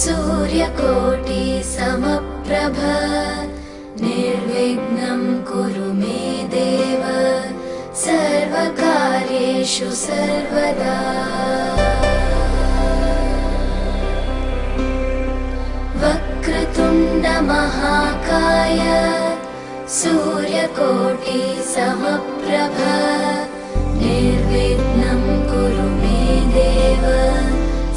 सूर्यकोटि समप्रभ निर्विघ्नं कुरु मे देव सर्वकार्येषु सर्वदा। वक्रतुण्ड महाकाय सूर्यकोटि समप्रभ निर्विघ्नं कुरु मे देव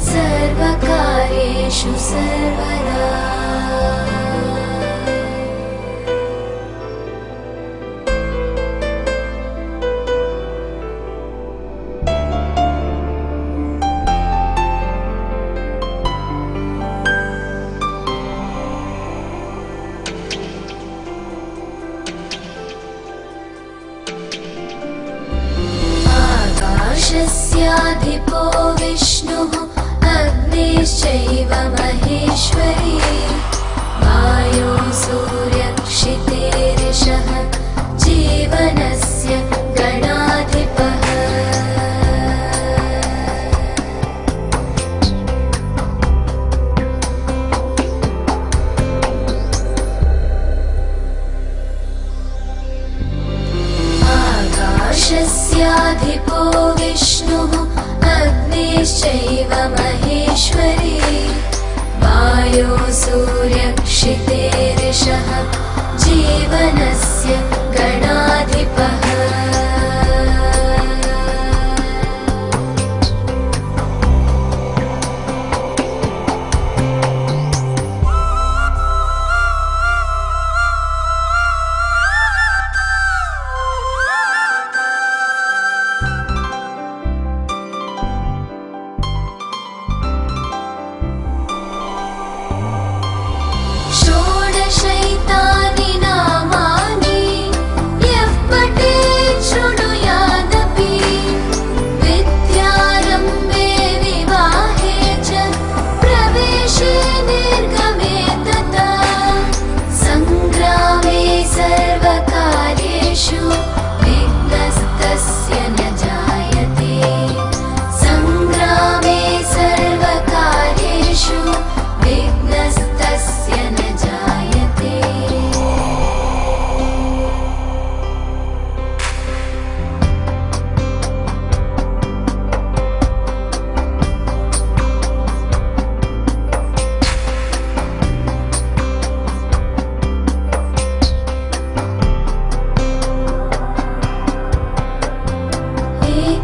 सर्वकार्येषु सर्वदा। आकाशस्याधिपो विष्णुः अग्निश्चैव महेश्वरी वायो सूर्यक्षितेरिषः जीवनस्य गणाधिपः। आकाशस्याधिपो विष्णुः अग्निश्चैव महेश्वरी वायो सूर्यक्षितेरिषः जीवनस्य गणाधिपः। षोडशैतानि नामानि यः पठेत् शृणुयादपि विद्यारम्भे विवाहे च प्रवेशे निर्गमे तथा सङ्ग्रामे सर्वकार्येषु विघ्नस्तस्य न जायते। सङ्ग्रामे सर्वकार्येषु विघ्नस्तस्य न जायते।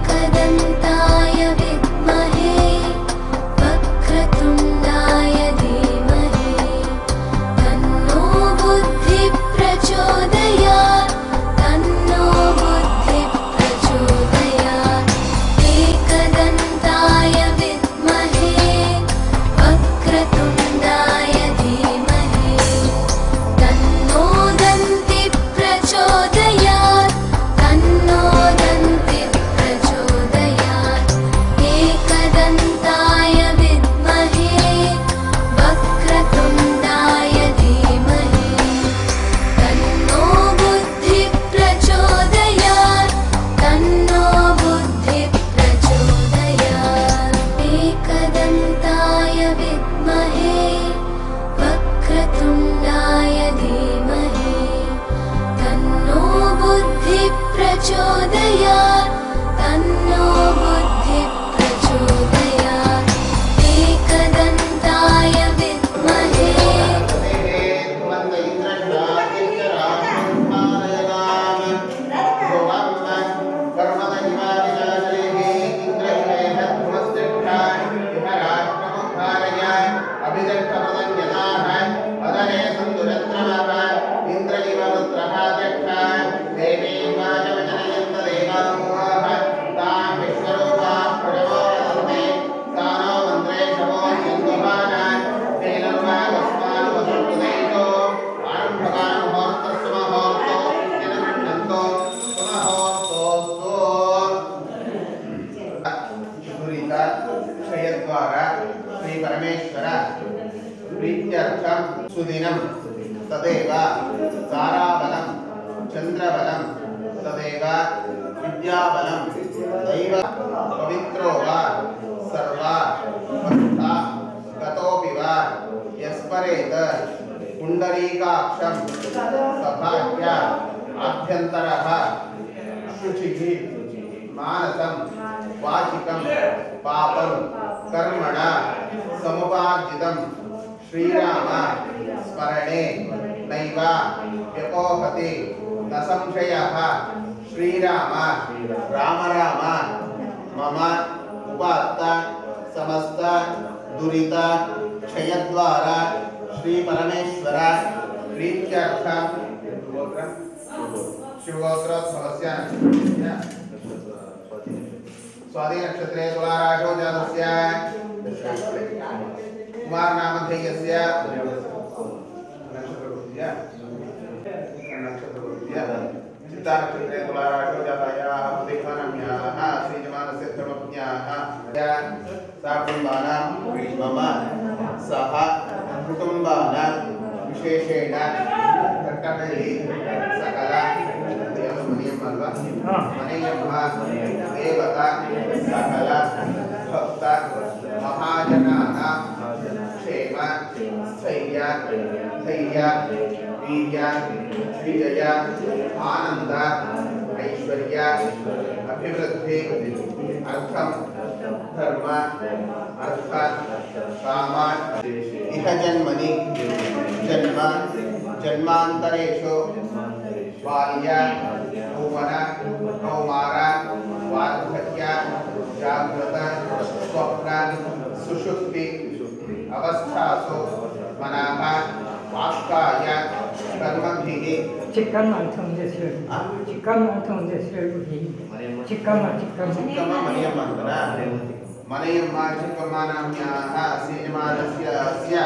एकदन्ताय विद्महे वक्रतुण्डाय धीमहि तन्नो बुद्धिः प्रचोदयात् तन्नो बुद्धिः प्रचोदयात्। एकदन्ताय विद्महे वक्रतुण्डाय धीमहि तन्नो दन्तिः प्रचोदयात् तन्नो दन्तिः प्रचोदयात्। एकदन्ताय विद्महे वक्रतुण्डाय धीमहि तन्नो बुद्धिः प्रचोदयात् तन्नो बुद्धिः प्रचोदयात्। एकदन्ताय विद्महे वक्रतुण्डाय धीमहि तन्नो बुद्धिः प्रचोदयात् तन्नो बुद्धिः प्रचोदयात्। एकदन्ताय विद्महे श्री परमेश्वर प्रीत्यर्थं सुदिनं तदेव ताराबलं चंद्रबलं तदेव विद्याबलं दैव पवित्रो वा सर्वा भक्ता गतोऽपि वा स्मरेत पुण्डरीकाक्षं सभाज्य आभ्यन्तरः शुचिः मानसं वाचिकं पापं कर्मण समुपार्जितं श्रीराम स्मरणे नैव व्यपोहति न संशयः श्रीराम राम राम मम उपात्त समस्त दुरित क्षयद्वारा श्री परमेश्वर प्रीत्यर्थ शिवगोत्र समस्या स्वाति नक्षत्रे तुला राशौ जातस्य कुमार नामधेयस्य नक्षत्रस्य चित्ता नक्षत्रे तुला राशौ जातायाः उदितनाम्याः श्रीजमानस्य धर्मपत्न्याः साकुटुम्बानां मम सह कुटुम्बानां विशेषेण कट्टपल्ली सकल मनेयम्मा देवता सकल भक्त महाजनानां क्षेम स्थैर्य धैर्य वीर्य विजय आनंद ऐश्वर्य अभिवृद्धि अर्थम धर्म अर्थ काम इह जन्मनि जन्म जन्मांतरेषु बाल्य यौवन कौमार वार्धक्य जागृत स्वप्न सुषुप्ति अवस्थासु मनः वाक्काय कर्मभिः चिकन मनयम्मा चिक्कम्मा नाम्याः श्रीजमानस्य अस्य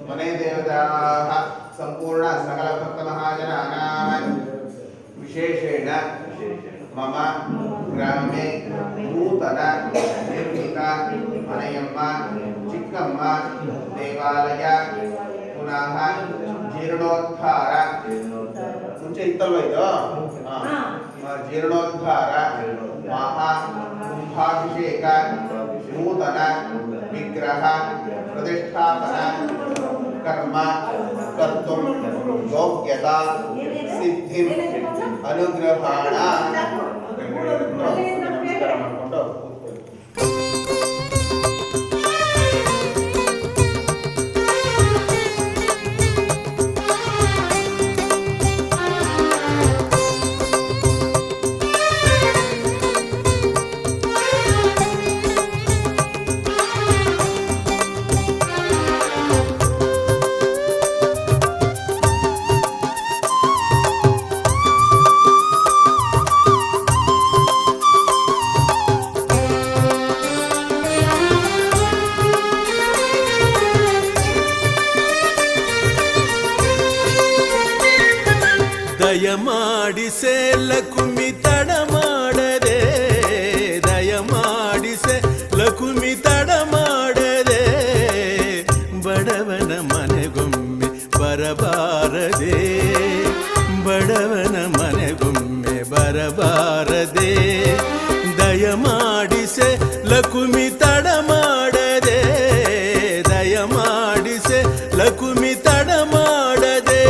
मने देवताः संपूर्ण सकल भक्त महाजनानां विशेषेण मम ग्रामे नूतन निर्मित मनयम्मा चिक्कम्मा देवालय पुनः जीर्णोद्धार ಮುಂಚೆ ಇತ್ತಲ್ವ ಇದು ಜೀರ್ಣೋದ್ಧಾರ ಮಹಾ ಕುಂಭಾಭಿಷೇಕ ನೂತನ ವಿಗ್ರಹ ಪ್ರತಿಷ್ಠಾಪನ ಕರ್ಮ ಕರ್ತುಂ ಯೋಗ್ಯತಾ ಸಿದ್ಧಿಂ ಅನುಗ್ರಹಾಣ ನಮಸ್ಕಾರ ಮಾಡಿಕೊಂಡು ದಯಮಾಡಿಸೆ ಲಕುಮಿ ತಡ ಮಾಡದೆ ದಯಮಾಡಿಸೆ ಲಕುಮಿ ತಡ ಮಾಡದೆ ಬಡವನ ಮನೆಗೊಮ್ಮೆ ಬರಬಾರದೆ ಬಡವನ ಮನೆಗೊಮ್ಮೆ ಬರಬಾರದೆ ದಯಮಾಡಿಸೆ ಲಕುಮಿ ತಡ ಮಾಡದೆ ದಯಮಾಡಿಸೆ ಲಕುಮಿ ತಡ ಮಾಡದೆ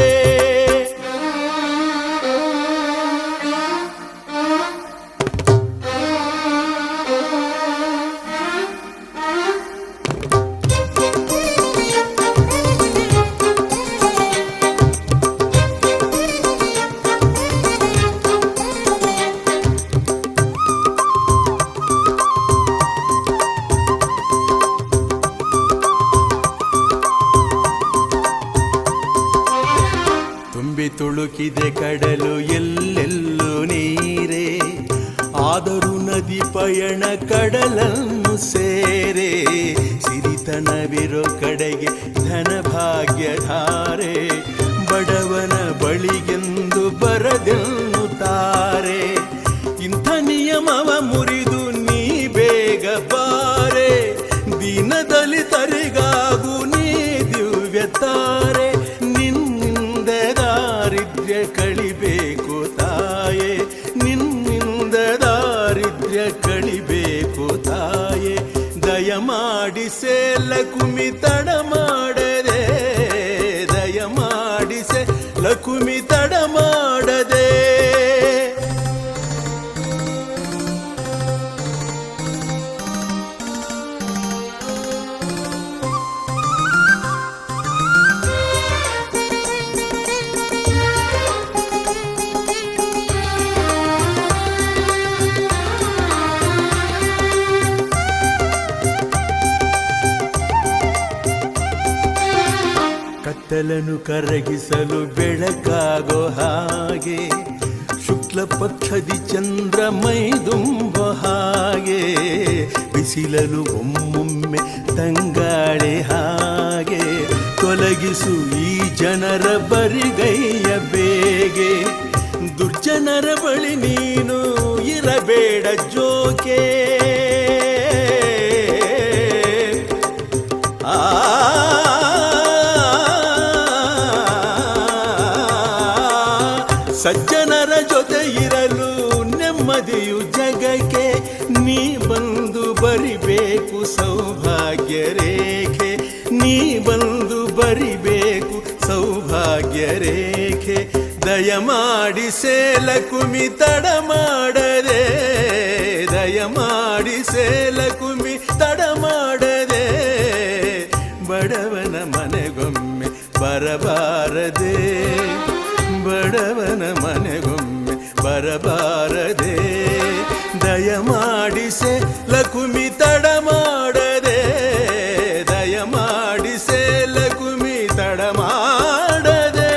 ತುಳುಕಿದೆ ಕಡಲು ಎಲ್ಲೆಲ್ಲೂ ನೀರೇ ಆದರೂ ನದಿ ಪಯಣ ಕಡಲನ್ನು ಸೇರೆ ಸಿರಿತನವಿರೋ ಕಡೆಗೆ ಧನ ಭಾಗ್ಯಧಾರೆ ಬಡವನ ಬಳಿಗೆಂದು ಬರದೆನ್ನುತ್ತಾರೆ ಇಂಥ ನಿಯಮವ ಮುರಿದು ನೀ ಬೇಗ ಬಾರೆ ದೀನ ದಲಿತರಿಗಾಗೂ ನೀ ದಿವ್ಯತಾರೆ ಕಳಿಬೇಕು ತಾಯೇ ನಿನ್ನಿಂದ ದಾರಿದ್ರ್ಯ ಕಳಿಬೇಕು ತಾಯೇ ದಯಮಾಡಿ ಲಕುಮಿ ತಡ ಮಾಡದೆ ದಯಮಾಡಿಸೆ ಲಕುಮಿ ತಡ ಮಾಡದೆ ಕತ್ತಲನ್ನು ಕರಗಿಸಲು ಬೆಳಕಾಗೋ ಹಾಗೆ ಶುಕ್ಲ ಪಕ್ಷದಿ ಚಂದ್ರ ಮೈದುಂಬೋ ಹಾಗೆ ಬಿಸಿಲಲು ಒಮ್ಮೊಮ್ಮೆ ತಂಗಾಳೆ ಹಾಗೆ ತೊಲಗಿಸು ಈ ಜನರ ಬರಿಗೈಯ ಬೇಗೆ ದುರ್ಜನರ ಬಳಿ ನೀನು ಇರಬೇಡ ಜೋಕೆ ಸಜ್ಜನರ ಜೊತೆ ಇರಲು ನೆಮ್ಮದಿಯು ಜಗಕ್ಕೆ ನೀ ಬಂದು ಬರಿಬೇಕು ಸೌಭಾಗ್ಯ ರೇಖೆ ನೀ ಬಂದು ಬರಿಬೇಕು ಸೌಭಾಗ್ಯ ರೇಖೆ ದಯಮಾಡಿಸೆ ಲಕುಮಿ ತಡ ಮಾಡದೆ ದಯಮಾಡಿಸೆ ಲಕುಮಿ ತಡ ಮಾಡದೆ ಬಡವನ ಮನೆಗೊಮ್ಮೆ ಬರಬಾರದೆ ಬಡವನ ಮನೆಗೊಮ್ಮೆ ಬರಬಾರದೆ ದಯಮಾಡಿಸೆ ಲಕುಮಿ ತಡ ಮಾಡದೆ ದಯಮಾಡಿಸೆ ಲಕುಮಿ ತಡ ಮಾಡದೆ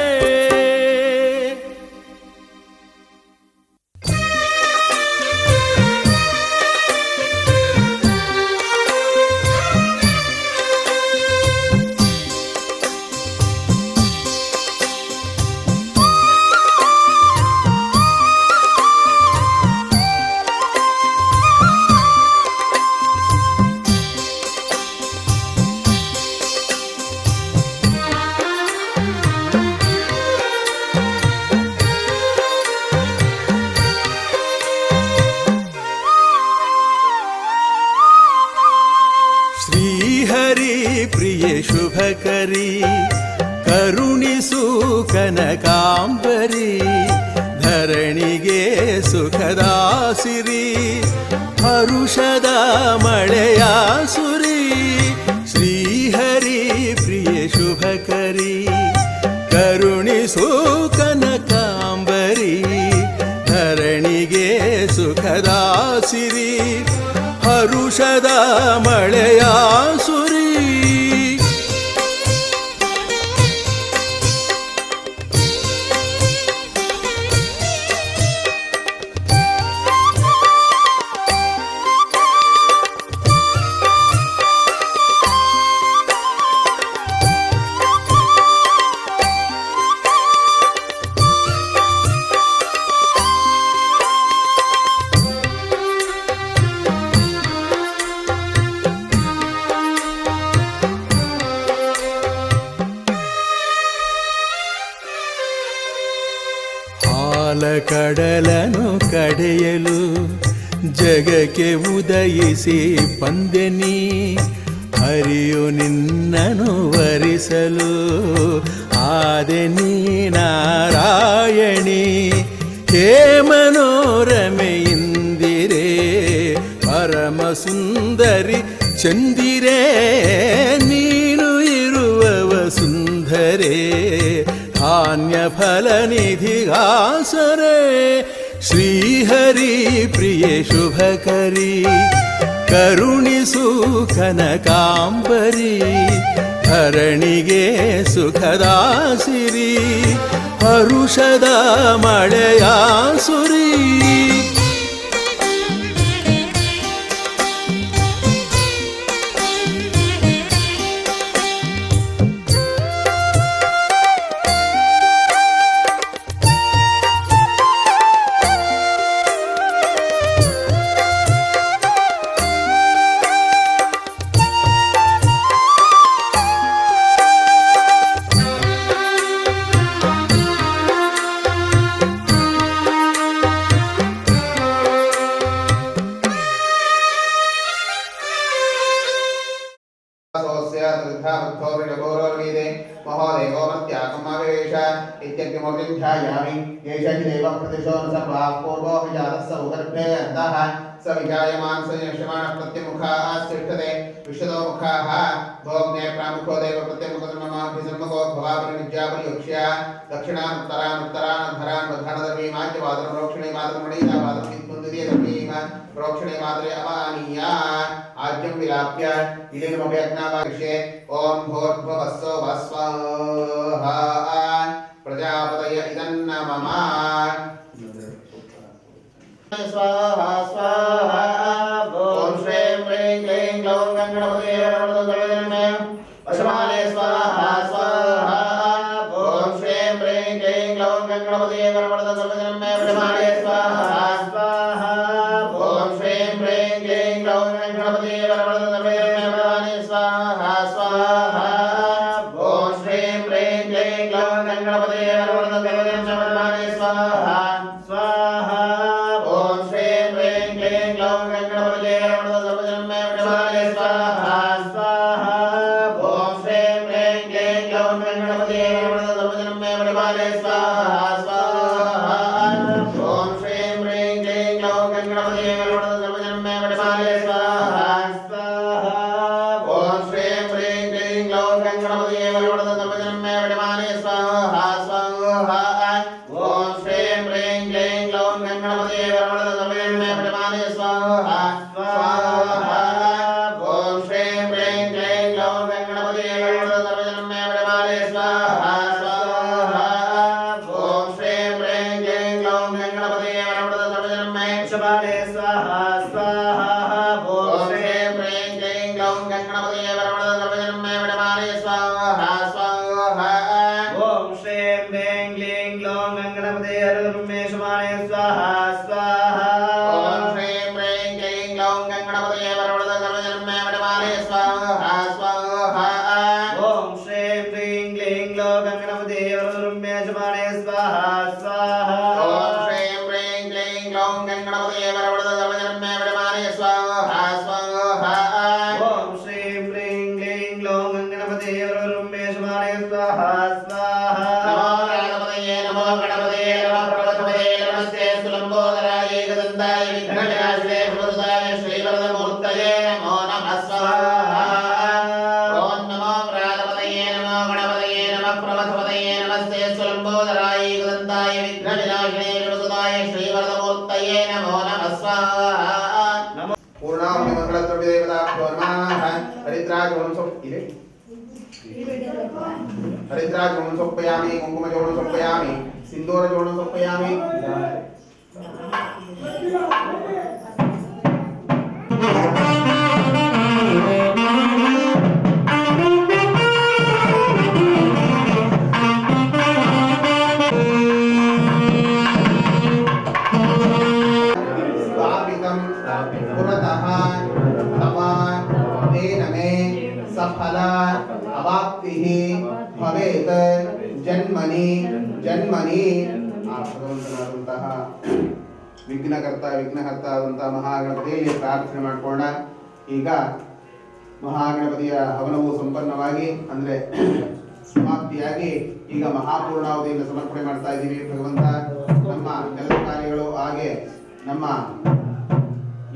ಶುಭಕರಿ ಕರುಣಿಸು ಕನಕಾಂಬರಿ ಧರಣಿಗೆ ಸುಖದಾಸಿರಿ ಹರುಷದ ಮಳೆಯ ಸುರಿ ಶ್ರೀಹರಿ ಪ್ರಿಯ ಶುಭಕರಿ ಕರುಣಿಸು ಕನಕಾಂಬರಿ ಧರಣಿಗೆ ಸುಖದಾಸಿರಿ ಹರುಷದ ಮಳೆಯ ಸುರಿ ಕಡಲನು ಕಡೆಯಲು ಜಗಕ್ಕೆ ಉದಯಿಸಿ ಬಂದೆನಿ ಹರಿಯು ನಿನ್ನನು ವರಿಸಲು ಆದೆನಿ ನಾರಾಯಣಿ ಹೇ ಮನೋರಮೆಯಿಂದಿರೇ ಪರಮ ಸುಂದರಿ ಚಂದಿರೇ ನೀನು ಇರುವವ ಸುಂದರೇ ಧಾನ್ಯ ಫಲ ನಿಧಿಗಾಸರೆ ಶ್ರೀಹರಿ ಪ್ರಿಯ ಶುಭಕರಿ ಕರುಣಿಸು ಕನಕಾಂಬರಿ ಧರಣಿಗೆ ಸುಖದಾಸಿರಿ ಹರುಷದ ಮಳೆಯ ಸುರಿ तथा बुद्धोर्विडगोरोर्वीदे महोदेवो मत्याकमावेश इत्यग्निमूर्तिं ध्यायामि एष हि देवः प्रतिशो न सर्वाः पूर्वो विजातः स उदर्भे अन्तः स विजायमान् स यक्षमाणः प्रत्यमुखाः तिष्ठते विशदो मुखाः भोग्ने प्रामुखो देव प्रत्यमुखधर्ममाभिसन्मुखो भवापरिनिज्यापरियोक्ष्या दक्षिणानुत्तरानुत्तरानधरान् वधानधर्मीमाज्यवादनं रोक्षणे मातरमणीयावादनं विद्वन्द्वितीयधर्मीम रोक्षणे मातरे अमानीया आज्यं विलाप्य इदेनमपि अग्नावाक्ष्ये ॐ भूर्भुवस्सो वस्वाहा प्रजापतय इदन्न मम स्वाहा स्वाहा ॐ श्रीं ह्रीं क्लीं ग्लौं गणपतये नमः वशमाले स्वाहा स्वाहा ॐ श्रीं ह्रीं क्लीं ग्लौं गणपतये नमः वशमाले स्वाहा स्वाहा ॐ श्रीं ह्रीं क्लीं ग्लौं गणपतये नमः स्वाहा स्वाहा ॐ श्रीं ह्रीं क्लीं ग्लौं गणपतये नमः स्वाहा स्वाहा हरिद्राजोणं सोपयामि कुंकुमजोणं सोपयामि सिंदूरजोणं सोपयामि पुरतः तव तेन मे सफला अवाप्तिः भवेत् जन्मनि जन्मनि भगವಂತನಾದಂತಹ ವಿಘ್ನಕರ್ತ ವಿಘ್ನಹರ್ತ ಆದಂತಹ ಮಹಾಗಣಪತಿಯಲ್ಲಿ ಪ್ರಾರ್ಥನೆ ಮಾಡಿಕೊಂಡ ಈಗ ಮಹಾಗಣಪತಿಯ ಹವನವು ಸಂಪನ್ನವಾಗಿ ಅಂದ್ರೆ ಸಮಾಪ್ತಿಯಾಗಿ ಈಗ ಮಹಾಪೂರ್ಣಾವಧಿಯನ್ನು ಸಮರ್ಪಣೆ ಮಾಡ್ತಾ ಇದ್ದೀವಿ. ಭಗವಂತ ನಮ್ಮ ಕೆಲಸ ಕಾರ್ಯಗಳು ಹಾಗೆ ನಮ್ಮ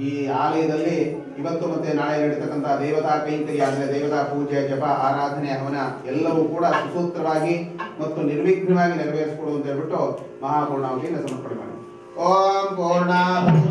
ಈ ಆಲಯದಲ್ಲಿ ಇವತ್ತು ಮತ್ತೆ ನಾಳೆ ನಡೀತಕ್ಕಂತಹ ದೇವತಾ ಕೈಂಕರ್ಯ ಅಂದ್ರೆ ದೇವತಾ ಪೂಜೆ ಜಪ ಆರಾಧನೆ ಹವನ ಎಲ್ಲವೂ ಕೂಡ ಸುಸೂತ್ರವಾಗಿ ಮತ್ತು ನಿರ್ವಿಘ್ನವಾಗಿ ನೆರವೇರಿಸಿಕೊಡು ಅಂತ ಹೇಳ್ಬಿಟ್ಟು ಮಹಾಪೂರ್ಣಾವಧಿಯನ್ನು ಸಮರ್ಪಣೆ ಮಾಡಿ. ಓಂ ಪೂರ್ಣಾಹುತಿ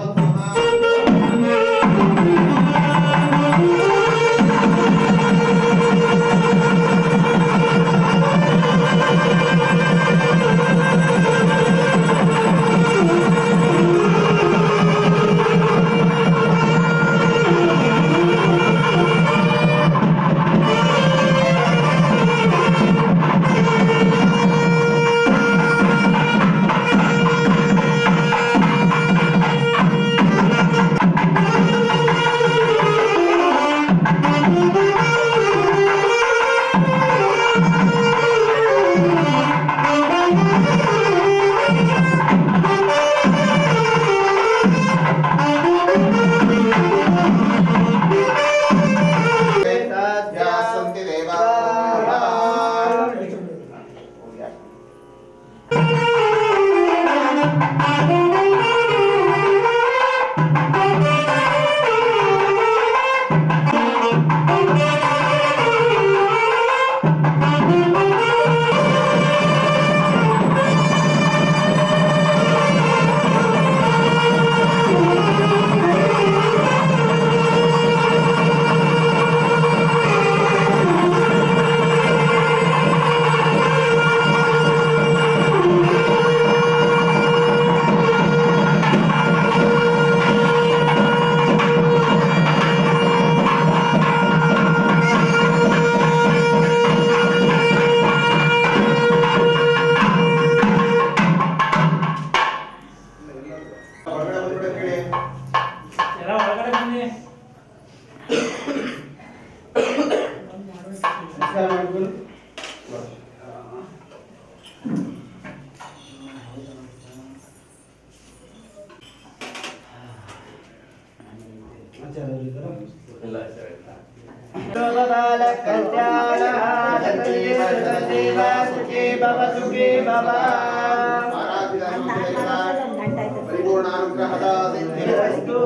ಪರಿಪೂರ್ಣಾನುಗ್ರಹದ ಸಿದ್ಧಿರಸ್ತು.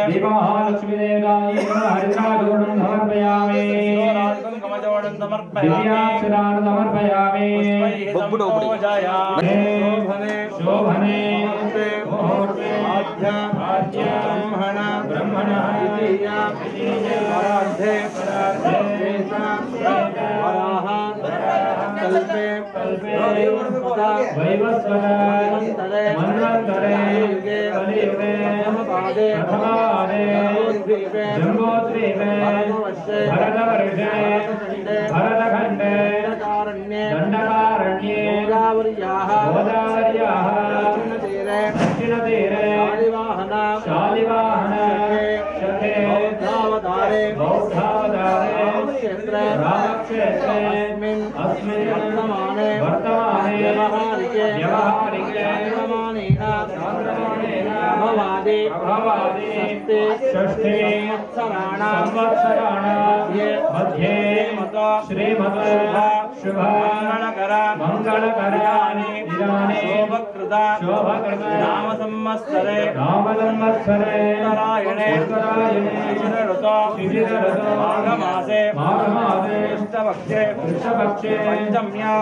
दीपमहालक्ष्मी देवतायै हरिद्रादूर्णं समर्पयामि दिव्याक्षरान् समर्पयामि शोभने मुहूर्ते ब्रह्मण कल्पे वैवस्वत मन्वन्तरे कलियुगे प्रथमादे जम्बोद्वीपे भरतवर्षे भरतखण्डे दण्डकारण्ये गोदावर्याः दक्षिणतीरे शालिवाहन शके बौद्धावतारे रामक्षेत्रे अस्मिन् वर्तमाने व्यवहारिके षष्ठे संवत्सराणां मध्ये श्रीमत् शुभमङ्गलकराणि दिनानि शोभकृत नाम संवत्सरे उत्तरायणे शिशिरऋतो माघमासे कृष्णपक्षे पंचम्यां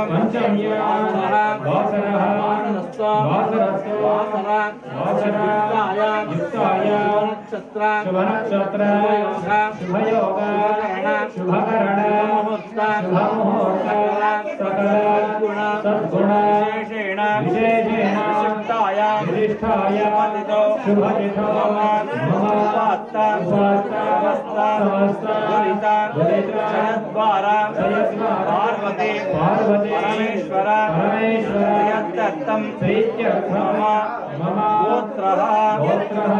वासरः शुभनक्षत्र शुभयोग शुभकरण शुभमुहूर्त सकल सद्गुण विशेषेण विशिष्टाय शुभतिथो मम समस्त जयद्वारा पार्वती परमेश्वर मम गोत्रः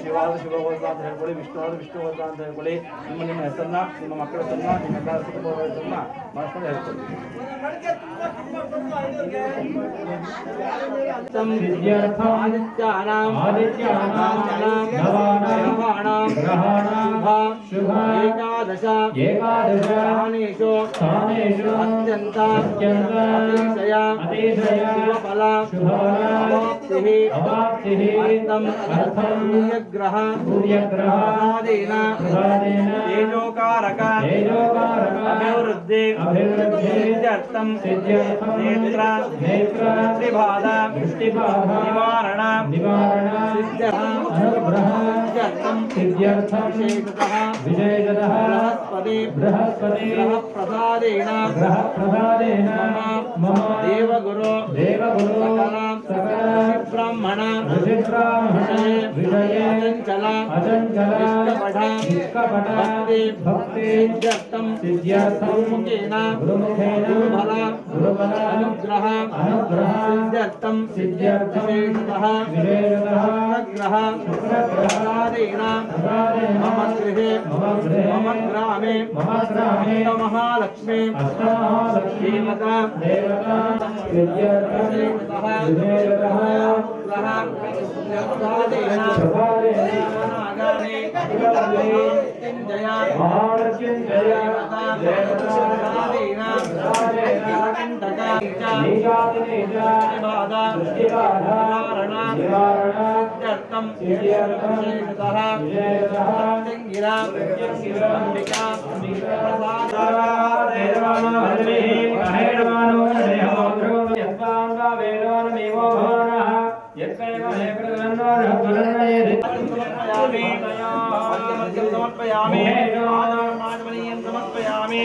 ಶಿವಾದ ಶುಭಗೋತ್ರ ಅಂತ ಹೇಳ್ಕೊಳ್ಳಿ, ವಿಷ್ಣುವಾದ ವಿಷ್ಣುಗೋತ್ರ ಅಂತ ಹೇಳ್ಕೊಳ್ಳಿ. ನಿಮ್ಮ ಹೆಸರನ್ನ, ನಿಮ್ಮ ಮಕ್ಕಳ ಹೆಸರನ್ನ, ನಿಮ್ಮ ಕುಟುಂಬ ಹೆಸರನ್ನ ಮಾಡ್ಕೊಂಡು ಹೇಳ್ಕೊಳ್ಳಿ. ಶುಭ ಏಕಾದಶ ಸ್ಥಾನೇಷು ಅತ್ಯಂತ ಅತಿಶಯ ಅವಾಪ್ತಿಃ ಅರ್ಥಂ ಸೂರ್ಯಗ್ರಹ ತೇಜೋಕಾರಕ ಅಭಿವೃದ್ಧಿ ಸಿದ್ಧ್ಯರ್ಥಂ ನೇತ್ರ ದೃಷ್ಟಿಬಾಧ ನಿವಾರಣ ಸಿದ್ಧ್ಯರ್ಥಂ ವಿಶೇಷತಃ ಬೃಹಸ್ಪತಿ ಗ್ರಹಪ್ರಸಾದೇನ ಮಮ ದೇವಗುರು ಸಕಲ ಬ್ರಾಹ್ಮಣ ವಿಷಯ ಅಚಂಚಲ ನಿಷ್ಕಪಟ ಭಕ್ತಿ ಸಿದ್ಧ್ಯರ್ಥಂ ಮುಖೇನ ಗುರುಬಲ ಅನುಗ್ರಹ ಸಿದ್ಧ್ಯರ್ಥಂ ವಿಶೇಷತಃ ಗ್ರಹ ಶುಕ್ರಗ್ರಹಾದೇನ ಮಮ ಗೃಹೇ ಮಮ ಗ್ರಾಮೇ ಅಷ್ಟಮಹಾಲಕ್ಷ್ಮೀ ದೇವತಾ ಸಿದ್ಧ್ಯರ್ಥಂ समर्पयामि समर्पयामि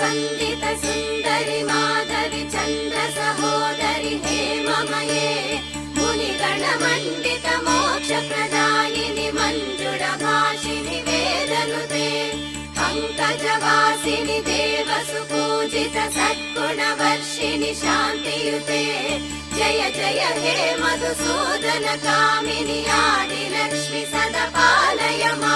ವಂದಿತ ಸುಂದರಿ ಮಾಧವಿ ಚಂದ್ರ ಸಹೋದರಿ ಹೇಮಮಯೇ ಮುನಿಗಣ ಮಂಡಿತ ಮೋಕ್ಷ ಪ್ರದಾಯಿನಿ ಮಂಜುಳ ಭಾಷಿಣಿ ವೇದನುತೆ ಪಂಕಜವಾಸಿನಿ ದೇವಸು ಪೂಜಿತ ಸದ್ಗುಣ ವರ್ಷಿಣಿ ಶಾಂತಿಯುತೆ ಜಯ ಜಯ ಹೇ ಮಧುಸೂದನ ಕಾಮಿನಿ ಆದಿಲಕ್ಷ್ಮಿ ಸದಾ ಪಾಲಯ ಮಾ.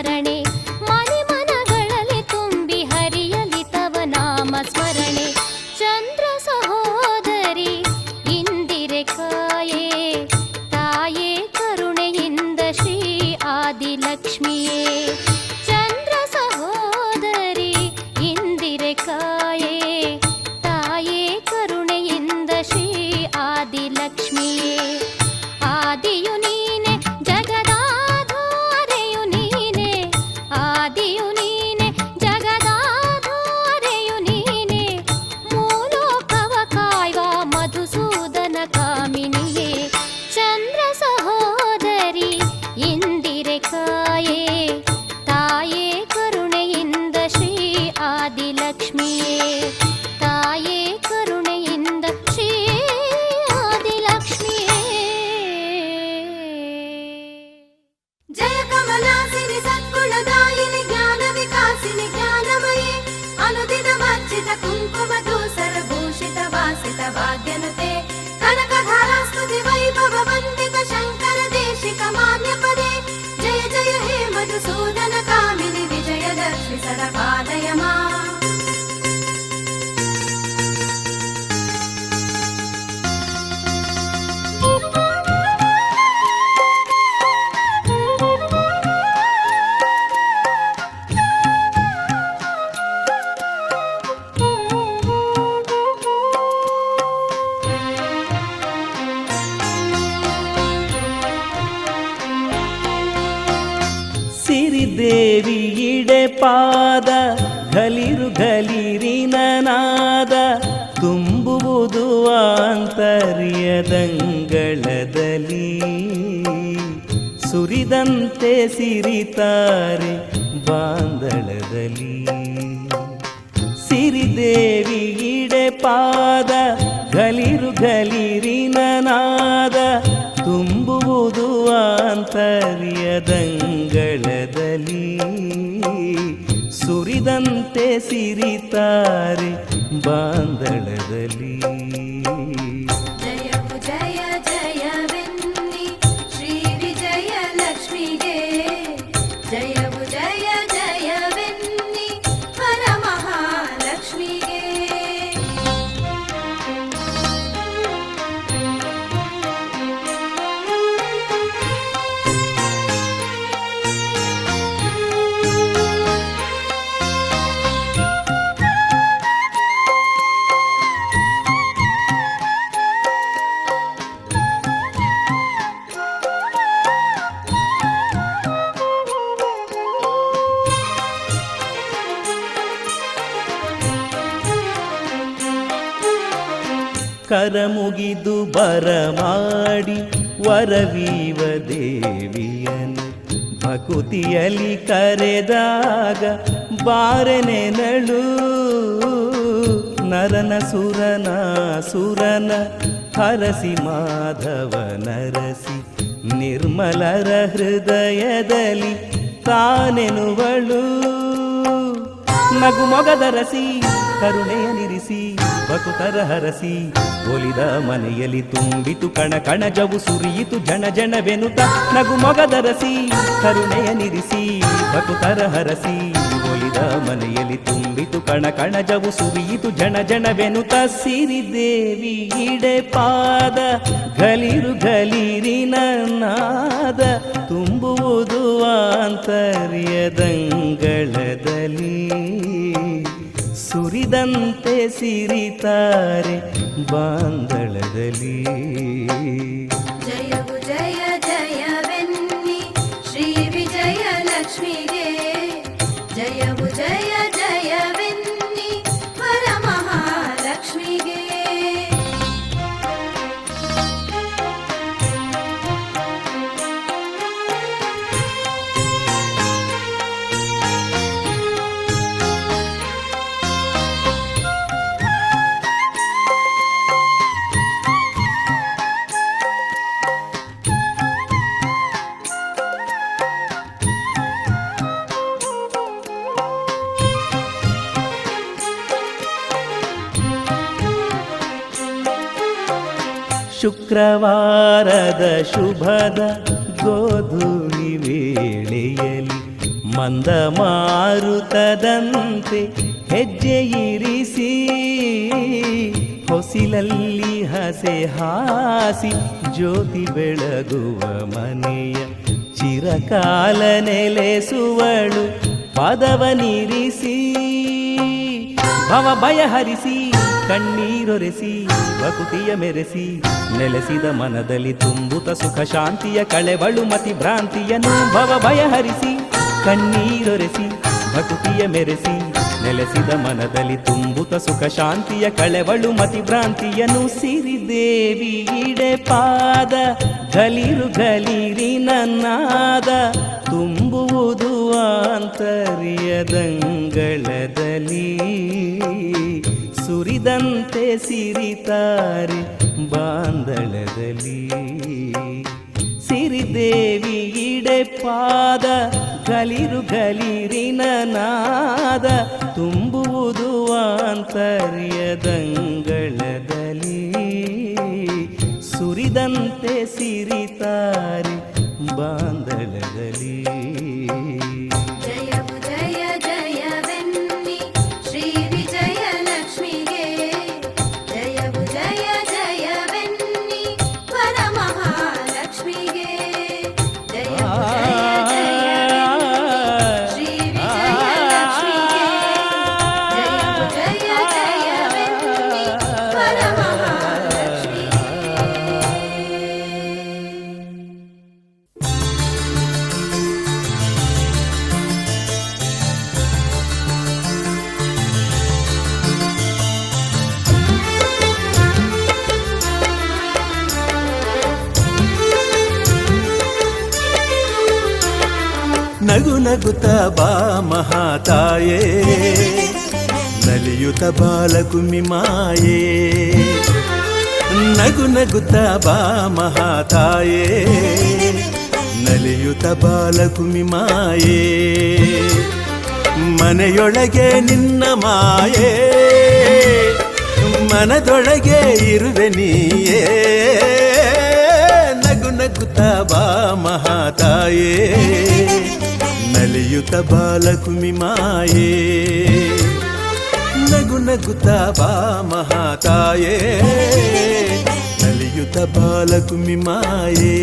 ಸ್ಮರಣೆ ಮನೆ ಮನಗಳಲ್ಲಿ ತುಂಬಿ ಹರಿಯಲಿ ತವ ನಾಮ ಸ್ಮರಣೆ ಚಂದ್ರ ಸಹೋದರಿ ಇಂದಿರೆ ಕಾಯೇ ತಾಯೇ ಕರುಣೆಯಿಂದ ಶ್ರೀ ಆದಿಲಕ್ಷ್ಮಿಯೇ ಚಂದ್ರ ಸಹೋದರಿ ಇಂದಿರೆ ಕಾಯೇ ತಾಯೇ ಕರುಣೆಯಿಂದ ಶ್ರೀ ಆದಿಲಕ್ಷ್ಮಿಯೇ ಆದಿಯು ನೀನೆ ಜಗದಾಧಾರೆಯು ನೀನೆ ಆದಿಯು ನೀನೆ ಜಗದಾಧಾರೆಯು ನೀನೆ ಮೂಲೋಕವ ಕಾಯ್ವ ಮಧುಸೂದನ ಕಾಮಿನಿಯೇ ಚಂದ್ರ ಸಹೋದರಿ ಇಂದಿರೆ ಕಾಯೇ ತಾಯೇ ಕರುಣೆಯಿಂದ ಶ್ರೀ ಆದಿಲಕ್ಷ್ಮಿಯೇ ತಾಯೇ ಕರುಣೆಯಿಂದ ಶ್ರೀ ಆದಿಲಕ್ಷ್ಮಿಯೇ ಜಯ ಕಮಲಾಸಿನಿ ಸದ್ಗುಣದಾಯಿನಿ ಜ್ಞಾನ ವಿಕಾಸಿನಿ ಜ್ಞಾನಮಯೇ ಅನುದಿನ ವರ್ಜಿತ ಕುಂಕುಮ ದೂಸರ ಭೂಷಿತ ವಾಸಿತ ವಾದ್ಯನುತೆ ಕನಕಧಾರಾಸ್ತುತಿ ವೈಭವ ವಂದಿತ ಶಂಕರ ದೇಶಿಕ ಮಾನ್ಯ ಪದೇ ಜಯ ಜಯ ಹೇ ಮಧುಸೂದನ ಕಾಮಿನಿ ವಿಜಯದರ್ಶಿ ಸದಾ ಪಾಲಯ ಮಾ ಸಿರಿದೇವಿ ಇಡೆ ಪಾದ ಘಲಿರು ಘಲಿರಿನ ನಾದ ತುಂಬುವುದು ಆಂತರ್ಯದಂಗಳದಲ್ಲಿ ಸುರಿದಂತೆ ಸಿರಿತಾರೆ ಬಾಂದಳದಲ್ಲಿ ಸಿರಿದೇವಿ ಇಡೆ ಪಾದ ಘಲಿರು ಘಲಿರಿನ ನಾದ ತುಂಬುವುದು ಆಂತರ್ಯದಂಗಳದಲ್ಲಿ ಸುರಿದಂತೆ ಸಿರಿತಾರೆ ಬಾಂದಳದಲ್ಲಿ ಜಯವು ಜಯ ಜಯವೆನ್ನಿ ಶ್ರೀ ವಿಜಯ ಲಕ್ಷ್ಮಿಗೆ ಜಯವು ಜಯ ಜಯವೆನ್ನಿ ಹರ ಮಹಾಲಕ್ಷ್ಮಿಗೆ ಕರಮುಗಿದು ಬರಮಾಡಿ ವರವೀವ ದೇವಿಯನು ಭಕುತಿಯಲಿ ಕರೆದಾಗ ಬಾರೆನೆನಳು ನರನ ಸುರನ ಸುರನ ಹರಸಿ ಮಾಧವ ನರಸಿ ನಿರ್ಮಲರ ಹೃದಯದಲ್ಲಿ ತಾನೆನುವಳು ನಗು ಮೊಗದರಸಿ ಕರುಣೆಯ ನಿರಿಸಿ ಭಕುತರ ಹರಸಿ ಒಲಿದ ಮನೆಯಲ್ಲಿ ತುಂಬಿತು ಕಣ ಕಣಜವು ಸುರಿಯಿತು ಜನ ಜನವೆನುತ ನಗು ಮೊಗದರಸಿ ಕರುಣೆಯ ನಿರಿಸಿ ಭಕುತರ ಹರಸಿ ಒಲಿದ ಮನೆಯಲ್ಲಿ ತುಂಬಿತು ಕಣ ಕಣಜವು ಸುರಿಯಿತು ಜನ ಜನವೆನುತ ಸಿರಿದೇವಿ ಇಡೆ ಪಾದ ಘಲಿರು ಘಲಿರಿನ ನಾದ ತುಂಬುವುದು ಆಂತರ್ಯದಂಗಳದಲ್ಲಿ ಸುರಿದಂತೆ ಸಿರಿತಾರೆ ಬಾಂದಳದಲ್ಲಿ ಜಯವು ಜಯ ಜಯವೆನ್ನಿ ಶ್ರೀ ವಿಜಯ ಲಕ್ಷ್ಮಿಗೆ ಜಯವು ಜಯ ಜಯವೆನ್ನಿ ಹರ ಮಹಾಲಕ್ಷ್ಮಿಗೆ ಶುಕ್ರವಾರದ ಶುಭದ ಗೋಧೂಳಿ ವೇಳೆಯಲ್ಲಿ ಮಂದ ಮಾರುತದಂತೆ ಹೆಜ್ಜೆ ಇರಿಸಿ ಹೊಸಿಲಲ್ಲಿ ಹಸೆ ಹಾಸಿ ಜ್ಯೋತಿ ಬೆಳಗುವ ಮನೆಯ ಚಿರಕಾಲ ನೆಲೆಸುವಳು ಪದವನಿರಿಸಿ ಭವ ಭಯ ಹರಿಸಿ ಕಣ್ಣೀರೊರೆಸಿ ಭಕುತಿಯ ಮೆರೆಸಿ ನೆಲೆಸಿದ ಮನದಲ್ಲಿ ತುಂಬುತ ಸುಖ ಶಾಂತಿಯ ಕಳೆವಳು ಮತಿ ಭ್ರಾಂತಿಯನ್ನು ಭವ ಭಯ ಹರಿಸಿ ಕಣ್ಣೀರೊರೆಸಿ ಭಕುತಿಯ ಮೆರೆಸಿ ನೆಲೆಸಿದ ಮನದಲ್ಲಿ ತುಂಬುತ ಸುಖ ಶಾಂತಿಯ ಕಳೆವಳು ಮತಿ ಭ್ರಾಂತಿಯನ್ನು ಸಿರಿದೇವಿ ಇಡೆ ಪಾದ ಗಲಿರು ಗಲಿರಿ ನನ್ನಾದ ತುಂಬುವುದು ಆಂತರ್ಯದಂಗಳದಲ್ಲಿ ಸುರಿದಂತೆ ಸಿರಿತಾರೆ ಬಾಂದಳದಲ್ಲಿ ಸಿರಿದೇವಿ ಇಡೆ ಪಾದ ಗಲಿರು ಗಲಿರಿನ ನಾದ ತುಂಬುವುದು ಆಂತರ್ಯದಂಗಳದಲ್ಲಿ ಸುರಿದಂತೆ ಸಿರಿತಾರೆ ಬಾಂದಳದಲ್ಲಿ ಜಯವು ಜಯ ಜಯವೆನ್ನಿ ಶ್ರೀ ವಿಜಯ ಲಕ್ಷ್ಮಿಗೆ ಜಯವು ಜಯ ಜಯವೆನ್ನಿ ವರಮಹಾಲಕ್ಷ್ಮಿಗೆ ಜಯವು ಜಯ ಜಯವೆನ್ನಿ ಶ್ರೀ ವಿಜಯ ಲಕ್ಷ್ಮಿಗೆ ಜಯವು ಜಯ ಜಯವೆನ್ನಿ ವರಮಹಾಲಕ್ಷ್ಮಿಗೆ. ನಗು ನಗುತ್ತ ಬಾ ಮಹಾತಾಯೇ ನಲಿಯುತ ಬಾಲಕುಮಿ ಮಾಯೇ ನಗು ನಗುತ್ತ ಬಾ ಮಹಾತಾಯೇ ನಲಿಯುತ ಬಾಲಕುಮಿ ಮಾಯೇ ಮನೆಯೊಳಗೆ ನಿನ್ನ ಮಾಯೇ ಮನದೊಳಗೆ ಇರುವೆ ನೀಯೇ ನಗು ನಗುತ್ತ ಬಾ ಮಹಾತಾಯೇ ನಲಿಯುತ ಬಾಲಕುಮಿ ಮಾಯೇ ನಗು ನಗುತ್ತ ಬಾ ಮಹಾತಾಯೇ ನಲಿಯುತ ಬಾಲಕುಮಿ ಮಾಯೇ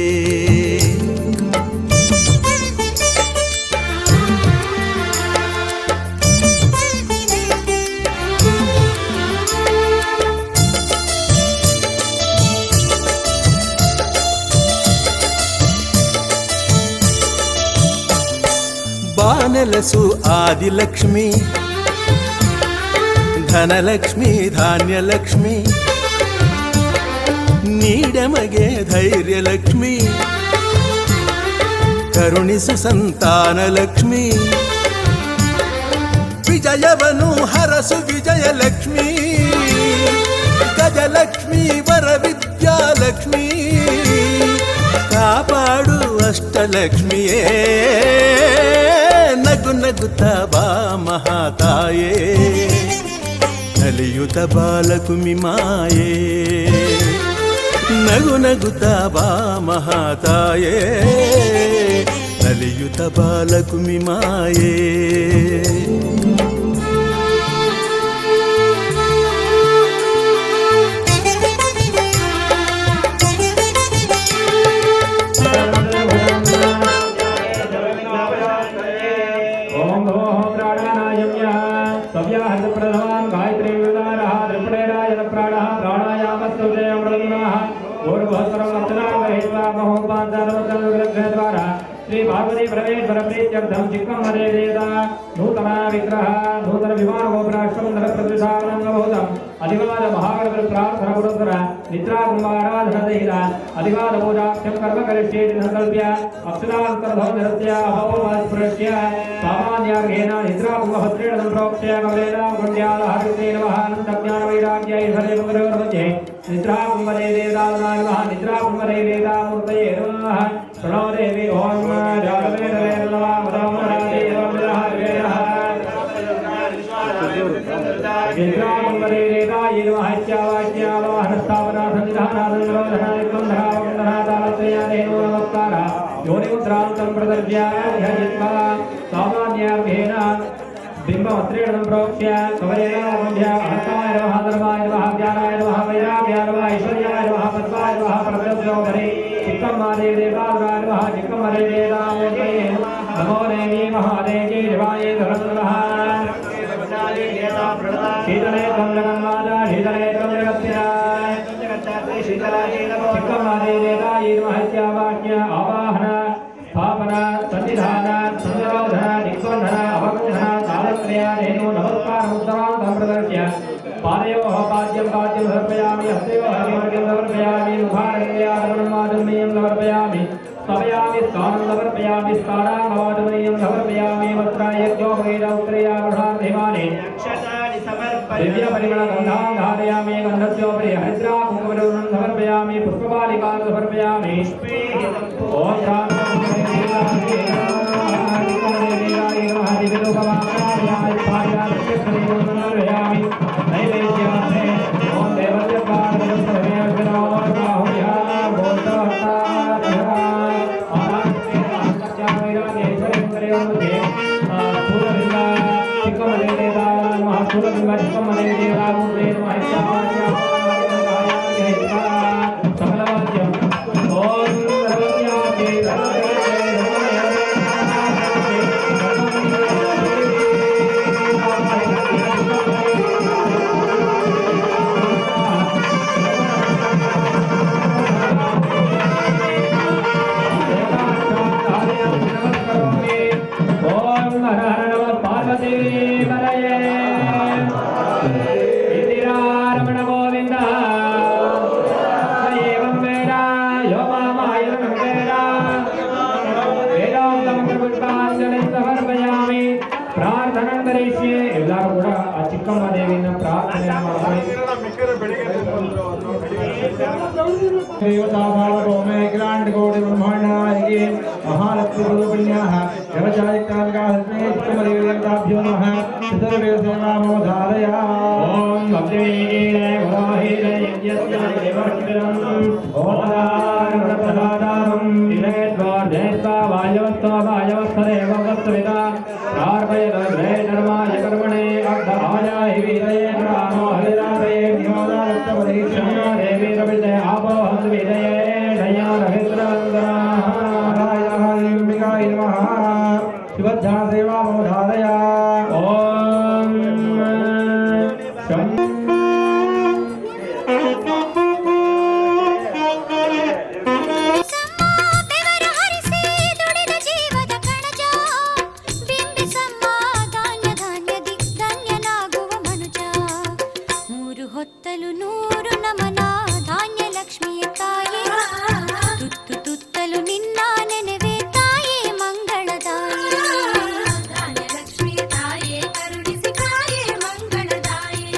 ಬಾನೆಲಸು ಆದಿಲಕ್ಷ್ಮಿ ಧನಲಕ್ಷ್ಮಿ ಧಾನ್ಯಲಕ್ಷ್ಮಿ ನೀಡಮಗೆ ಧೈರ್ಯಲಕ್ಷ್ಮಿ ಕರುಣಿಸು ಸಂತಾನಲಕ್ಷ್ಮಿ ವಿಜಯವನು ಹರಸು ವಿಜಯಲಕ್ಷ್ಮಿ ಗಜಲಕ್ಷ್ಮಿ ವರವಿದ್ಯಾಲಕ್ಷ್ಮಿ ಕಾಪಾಡು ಅಷ್ಟಲಕ್ಷ್ಮಿಯೇ ನಗು ನಗುತ್ತ ಬಾ ಮಹಾತಾಯೇ ನಲಿಯುತ ಬಾಲಕುಮಿ ಮಾಯೇ ನಗು ನಗುತ್ತ ಬಾ ಮಹಾತಾಯೇ ನಲಿಯುತ ಬಾಲಕುಮಿ ಮಾಯೇ श्री पार्वती परमेश्वर प्रीत्यर्थम चिक्कम मदेदेता नूतन विग्रह नूतन विमान गोपुराष्टमंडल प्रतिष्ठापनम अधिवाद महागणपति प्रार्थना पुरस्सर निद्रा कुंभाराधन दहित अधिवाद पूजाख्यम कर्म करिष्ये संकल्प्य अक्षरान्तर्भवनस्य अभवस्पृश्य सामान्यार्घेन निद्रा कुंभभद्रेण संप्रोक्ष्य कमलेन पुण्याल हरिते नमः अनन्तज्ञान वैराग्य ईश्वरे मंगलमध्ये निद्रा कुंभदेवता नमः निद्रा कुंभदेवता मूर्तये नमः प्रणव देवी ओम जागवेदवे नमः मदामरादे नमः निद्रा कुंभदेवता ये नमः इत्यावाक्यावाहनस्थापना संधानादंगरोधनादिकंधनावंदनादालत्रयादेनो नमस्कारः योनिमुद्रान्तं प्रदर्श्य ह्यजित्वा सामा धान्याभ्येन बिम्बवस्त्रेण प्रोक्ष्य कवरेण मध्य अहत्ताय नमः धर्माय नमः ज्ञानाय नमः वैराग्याय नमः ऐश्वर्याय नमः पद्माय नमः प्रत्यक्षोपरि चिक्कम्मादेवी देवाय नमः चिक्कम्मदेवी देवामूर्तये नमो देवी महादेवी शिवाय नमः शीतले त्वं जगन्माता शीतले त्वं जगत्पिताय चिक्कम्मादेवी देवाय नमः इत्यावाक्य आवाहन स्थापन सन्निधान संयोधन दिग्बन्धन अवगुणन तालत्रयादेनो नमस्कारमुत्तरान्तं प्रदर्श्य पादयोः पाद्यं समर्पयामि हस्तयोः किमर्घ्यं समर्पयामि मुखारण्यं समर्पयामि स्तवयामि स्नानं समर्पयामि स्नानाङ्गवाचमनीयं समर्पयामि वस्त्रायज्ञोपगीतौत्तरीयावृषार्धिमानि दिव्यपरिमलगन्धान् धारयामि गन्धस्योपरि हरिद्राकुङ्कुमरूपं समर्पयामि पुष्पबालिकान् समर्पयामि ॐ महालक्ष्मीरूपिण्याः व्यवसायिकालिकाभ्यो नमः चतुर्वेदसेवामो धारया ॐ भक्तिवेगेन गुरोहेन यज्ञस्य देवर्षिरम् ओदारप्रसादारं विनयद्वार्धयत्वा वायवस्तदेव वस्तविता प्रार्पयद्वै धर्माय कर्मणे अग्धाय विदये रामो हरिराधये निमोदारुक्तवधीक्षं देवी रविदय आपो हन्तु विदये दया रविन्द्रवन्दनाय नमः शिवध्या सेवामो धारया ॐ ಬೆವರು ಹರಿಸಿ ದುಡಿದ ಜೀವದ ಕಣಜ ಬಿಂಬಿಸಮ್ಮ ಧಾನ್ಯ ಧಾನ್ಯದಿ ಧನ್ಯನಾಗುವ ಮನುಜ ಮೂರು ಹೊತ್ತಲು ನೂರು ನಮನ ಧಾನ್ಯ ಲಕ್ಷ್ಮಿಯ ತಾಯಿ ತುತ್ತು ತುತ್ತಲು ನಿನ್ನ ನೆನೆವೆ ತಾಯಿ ಮಂಗಳದಾಯಿ ಧಾನ್ಯ ಲಕ್ಷ್ಮಿಯ ತಾಯೇ ಕರುಣಿಸಿ ಕಾಯೇ ಮಂಗಳದಾಯೇ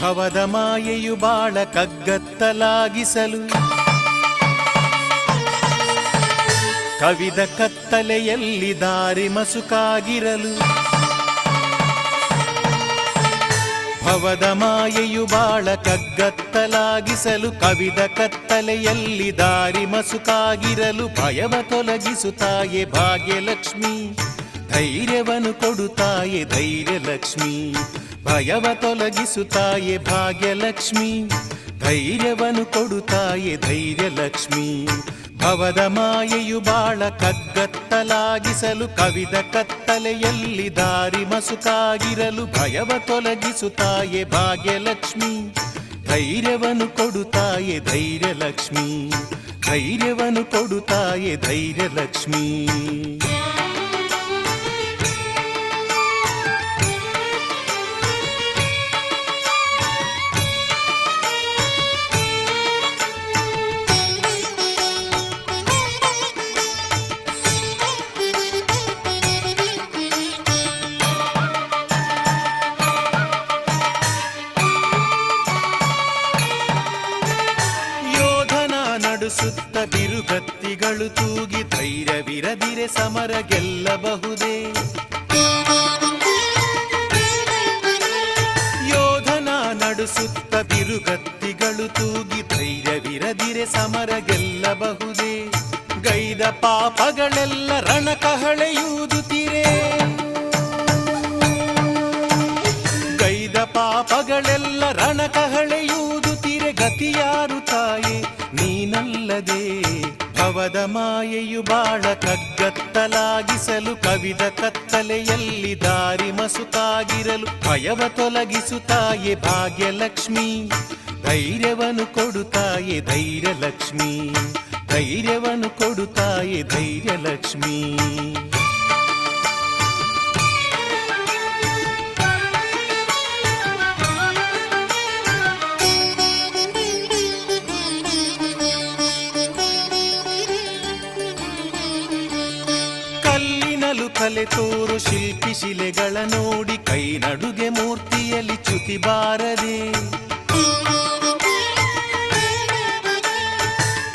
ಭವದ ಮಾಯೆಯು ಬಾಳ ಕಗ್ಗತ್ತಲಾಗಿಸಲು ಕವಿದ ಕತ್ತಲೆಯಲ್ಲಿ ದಾರಿ ಮಸುಕಾಗಿರಲು ಭವದ ಮಾಯೆಯು ಬಾಳ ಕಗ್ಗತ್ತಲಾಗಿಸಲು ಕವಿದ ಕತ್ತಲೆಯಲ್ಲಿ ದಾರಿ ಮಸುಕಾಗಿರಲು ಭಯವ ತೊಲಗಿಸುತ್ತಾಯೆ ಭಾಗ್ಯಲಕ್ಷ್ಮಿ ಧೈರ್ಯವನ್ನು ಕೊಡುತ್ತಾಯೆ ಧೈರ್ಯಲಕ್ಷ್ಮಿ ಭಯವ ತೊಲಗಿಸುತ್ತಾಯೆ ಭಾಗ್ಯಲಕ್ಷ್ಮಿ ಧೈರ್ಯವನ್ನು ಕೊಡುತ್ತಾಯೆ ಧೈರ್ಯಲಕ್ಷ್ಮಿ ಭವದ ಮಾಯೆಯು ಬಾಳ ಕಗ್ಗತ್ತಲಾಗಿಸಲು ಕವಿದ ಕತ್ತಲೆಯಲ್ಲಿ ದಾರಿ ಮಸುಕಾಗಿರಲು ಭಯವ ತೊಲಗಿಸುತ್ತಾಯೆ ಭಾಗ್ಯಲಕ್ಷ್ಮಿ ಧೈರ್ಯವನ್ನು ಕೊಡುತ್ತಾಯೆ ಧೈರ್ಯಲಕ್ಷ್ಮಿ ಧೈರ್ಯವನ್ನು ಕೊಡುತ್ತಾಯೆ ಧೈರ್ಯಲಕ್ಷ್ಮಿ ಸುತ್ತ ಬಿರುಗತ್ತಿಗಳು ತೂಗಿ ಧೈರ್ಯವಿರದಿರೆ ಸಮರ ಗೆಲ್ಲಬಹುದೇ ಯೋಧನ ನಡುಸುತ್ತ ಬಿರುಗತ್ತಿಗಳು ತೂಗಿ ಧೈರ್ಯವಿರದಿರೆ ಸಮರ ಗೆಲ್ಲಬಹುದೇ ಗೈದ ಪಾಪಗಳೆಲ್ಲ ರಣಕಹಳೆಯೂದುತ್ತಿರೆ ಗೈದ ಪಾಪಗಳೆಲ್ಲ ರಣಕಹಳೆಯೂದುತ್ತಿರೆ ಗತಿಯಾರು ತಾಯೆ ನೀನಲ್ಲದೆ ಭವದ ಮಾಯೆಯು ಬಾಳ ಕಗ್ಗತ್ತಲಾಗಿಸಲು ಕವಿದ ಕತ್ತಲೆಯಲ್ಲಿ ದಾರಿ ಮಸುಕಾಗಿರಲು ಭಯವ ತೊಲಗಿಸುತ್ತಾಯೆ ಭಾಗ್ಯಲಕ್ಷ್ಮಿ ಧೈರ್ಯವನ್ನು ಕೊಡುತ್ತಾಯೆ ಧೈರ್ಯಲಕ್ಷ್ಮಿ ಧೈರ್ಯವನ್ನು ಕೊಡುತ್ತಾಯೆ ಧೈರ್ಯಲಕ್ಷ್ಮಿ ಕಲೆ ತೋರು ಶಿಲ್ಪಿ ಶಿಲೆಗಳ ನೋಡಿ ಕೈ ನಡುಗೆ ಮೂರ್ತಿಯಲ್ಲಿ ಚ್ಯುತಿ ಬಾರದೆ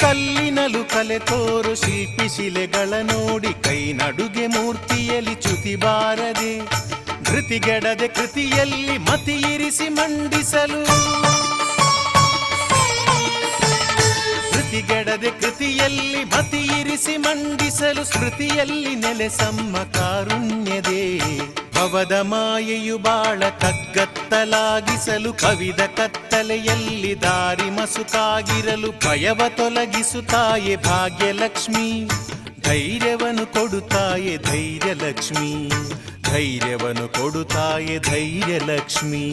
ಕಲ್ಲಿನಲು ಕಲೆ ತೋರು ಶಿಲ್ಪಿ ಶಿಲೆಗಳ ನೋಡಿ ಕೈ ನಡುಗೆ ಮೂರ್ತಿಯಲ್ಲಿ ಚ್ಯುತಿ ಬಾರದೆ ಧೃತಿಗೆಡದೆ ಕೃತಿಯಲ್ಲಿ ಮತಿ ಇರಿಸಿ ಮಂಡಿಸಲು ಧೃತಿಗೆಡದೆ ಕೃತಿಯಲ್ಲಿ ಮತಿ ಇರಿಸಿ ಮಂಡಿಸಲು ಸ್ಮೃತಿಯಲ್ಲಿ ನೆಲೆಸಮ್ಮ ಕಾರುಣ್ಯದೇ ಭವದ ಮಾಯೆಯು ಬಾಳ ಕಗ್ಗತ್ತಲಾಗಿಸಲು ಕವಿದ ಕತ್ತಲೆಯಲ್ಲಿ ದಾರಿ ಮಸುಕಾಗಿರಲು ಭಯವ ತೊಲಗಿಸುತ್ತಾಯೆ ಭಾಗ್ಯಲಕ್ಷ್ಮಿ ಧೈರ್ಯವನ್ನು ಕೊಡುತ್ತಾಯೆ ಧೈರ್ಯಲಕ್ಷ್ಮಿ ಧೈರ್ಯವನ್ನು ಕೊಡುತ್ತಾಯೆ ಧೈರ್ಯಲಕ್ಷ್ಮಿ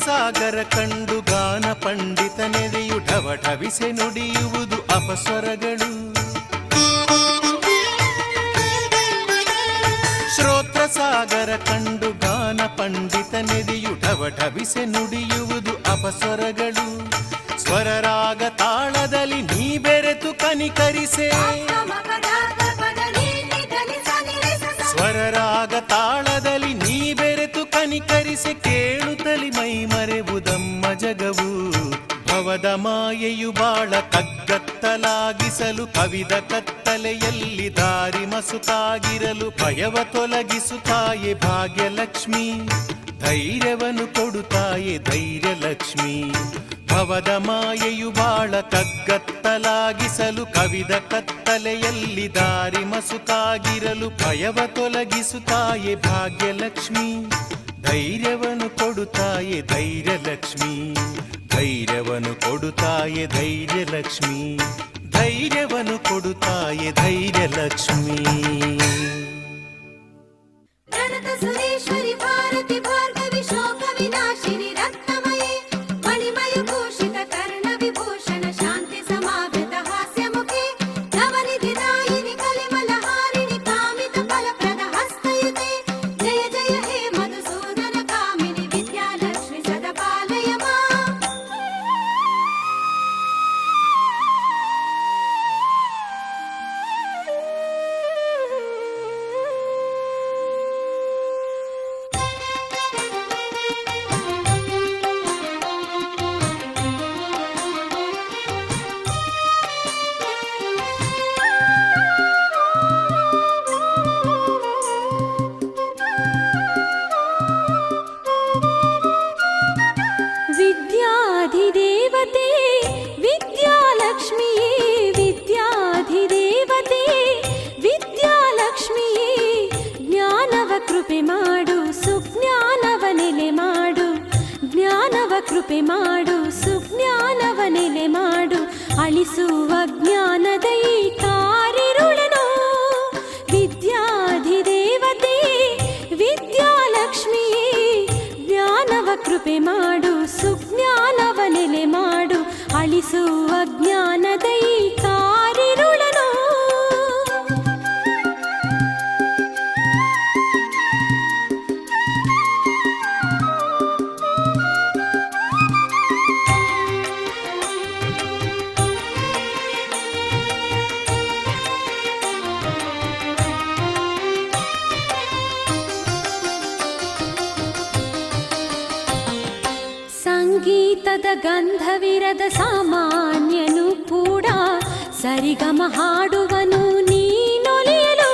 ಸಾಗರ ಕಂಡು ಗಾನ ಪಂಡಿತನೆದೆಯು ಢವಢವಿಸೆ ನುಡಿಯುವುದು ಅಪಸ್ವರಗಳು ಶ್ರೋತ್ರ ಸಾಗರ ಕಂಡು ಗಾನ ಪಂಡಿತನೆದೆಯು ಢವಢವಿಸೆ ನುಡಿಯುವುದು ಅಪಸ್ವರಗಳು ಸ್ವರರಾಗ ತಾಳದಲ್ಲಿ ನೀ ಬೆರೆತು ಕನಿಕರಿಸೆ ಸ್ವರರಾಗ ತಾಳದಲ್ಲಿ ನೀ ಬೆರೆತು ಕನಿಕರಿಸೆ ಕೇಳುತ್ತಲಿ ಮೈ ಮರೆವುದಮ್ಮ ಜಗವು ಭವದ ಮಾಯೆಯು ಬಾಳ ಕಗ್ಗತ್ತಲಾಗಿಸಲು ಕವಿದ ಕತ್ತಲೆಯಲ್ಲಿ ದಾರಿ ಮಸುಕಾಗಿರಲು ಭಯವ ತೊಲಗಿಸುತ್ತಾಯೆ ಭಾಗ್ಯಲಕ್ಷ್ಮಿ ಧೈರ್ಯವನ್ನು ಕೊಡುತ್ತಾಯೆ ಧೈರ್ಯಲಕ್ಷ್ಮಿ ಭವದ ಮಾಯೆಯು ಬಾಳ ಕಗ್ಗತ್ತಲಾಗಿಸಲು ಕವಿದ ಕತ್ತಲೆಯಲ್ಲಿ ದಾರಿ ಮಸುಕಾಗಿರಲು ಭಯವ ತೊಲಗಿಸುತ್ತಾಯೆ ಭಾಗ್ಯಲಕ್ಷ್ಮಿ ಧೈರ್ಯವನ್ನು ಕೊಡುತ್ತಾಯೆ ಧೈರ್ಯಲಕ್ಷ್ಮಿ ಧೈರ್ಯವನ್ನು ಕೊಡುತ್ತಾಯೆ ಧೈರ್ಯಲಕ್ಷ್ಮಿ ಧೈರ್ಯವನ್ನು ಕೊಡುತ್ತಾಯೆ ಧೈರ್ಯಲಕ್ಷ್ಮಿ ಸುರೇಶ್ವರಿ ಭಾರತಿ ಭಾರ್ಗವಿ ಶೋಕ ವಿನಾಶಿನಿ ರತ್ನಮಯೇ ಮಣಿಮಯ ಭೂಷಿತ ಕರ್ಣ ವಿಭೂಷಣ ಶಾಂತಿ ಸಮಾಗತ ಹಾಸ ಮಾಡು ಸುಜ್ಞಾನವ ನೆಲೆ ಮಾಡು ಜ್ಞಾನವ ಕೃಪೆ ಮಾಡು ಸುಜ್ಞಾನವ ನೆಲೆ ಮಾಡು ಅಳಿಸುವ ಜ್ಞಾನದ ಈ ಕಾರಿರುಳನು ವಿದ್ಯಾಧಿದೇವತೆ ವಿದ್ಯಾಲಕ್ಷ್ಮಿಯೇ ಜ್ಞಾನವ ಕೃಪೆ ಮಾಡು ಸುಜ್ಞಾನವ ನೆಲೆ ಮಾಡು ಅಳಿಸುವ ಜ್ಞಾನದ ಈ ಕಾರಿರುಳನು ಸಂಗೀತದ ಗಂಧವಿರದ ಸಾಮಾನ್ಯನು ಕೂಡ ಸರಿಗಮ ಹಾಡುವನು ನೀನೊಲಿಯಲು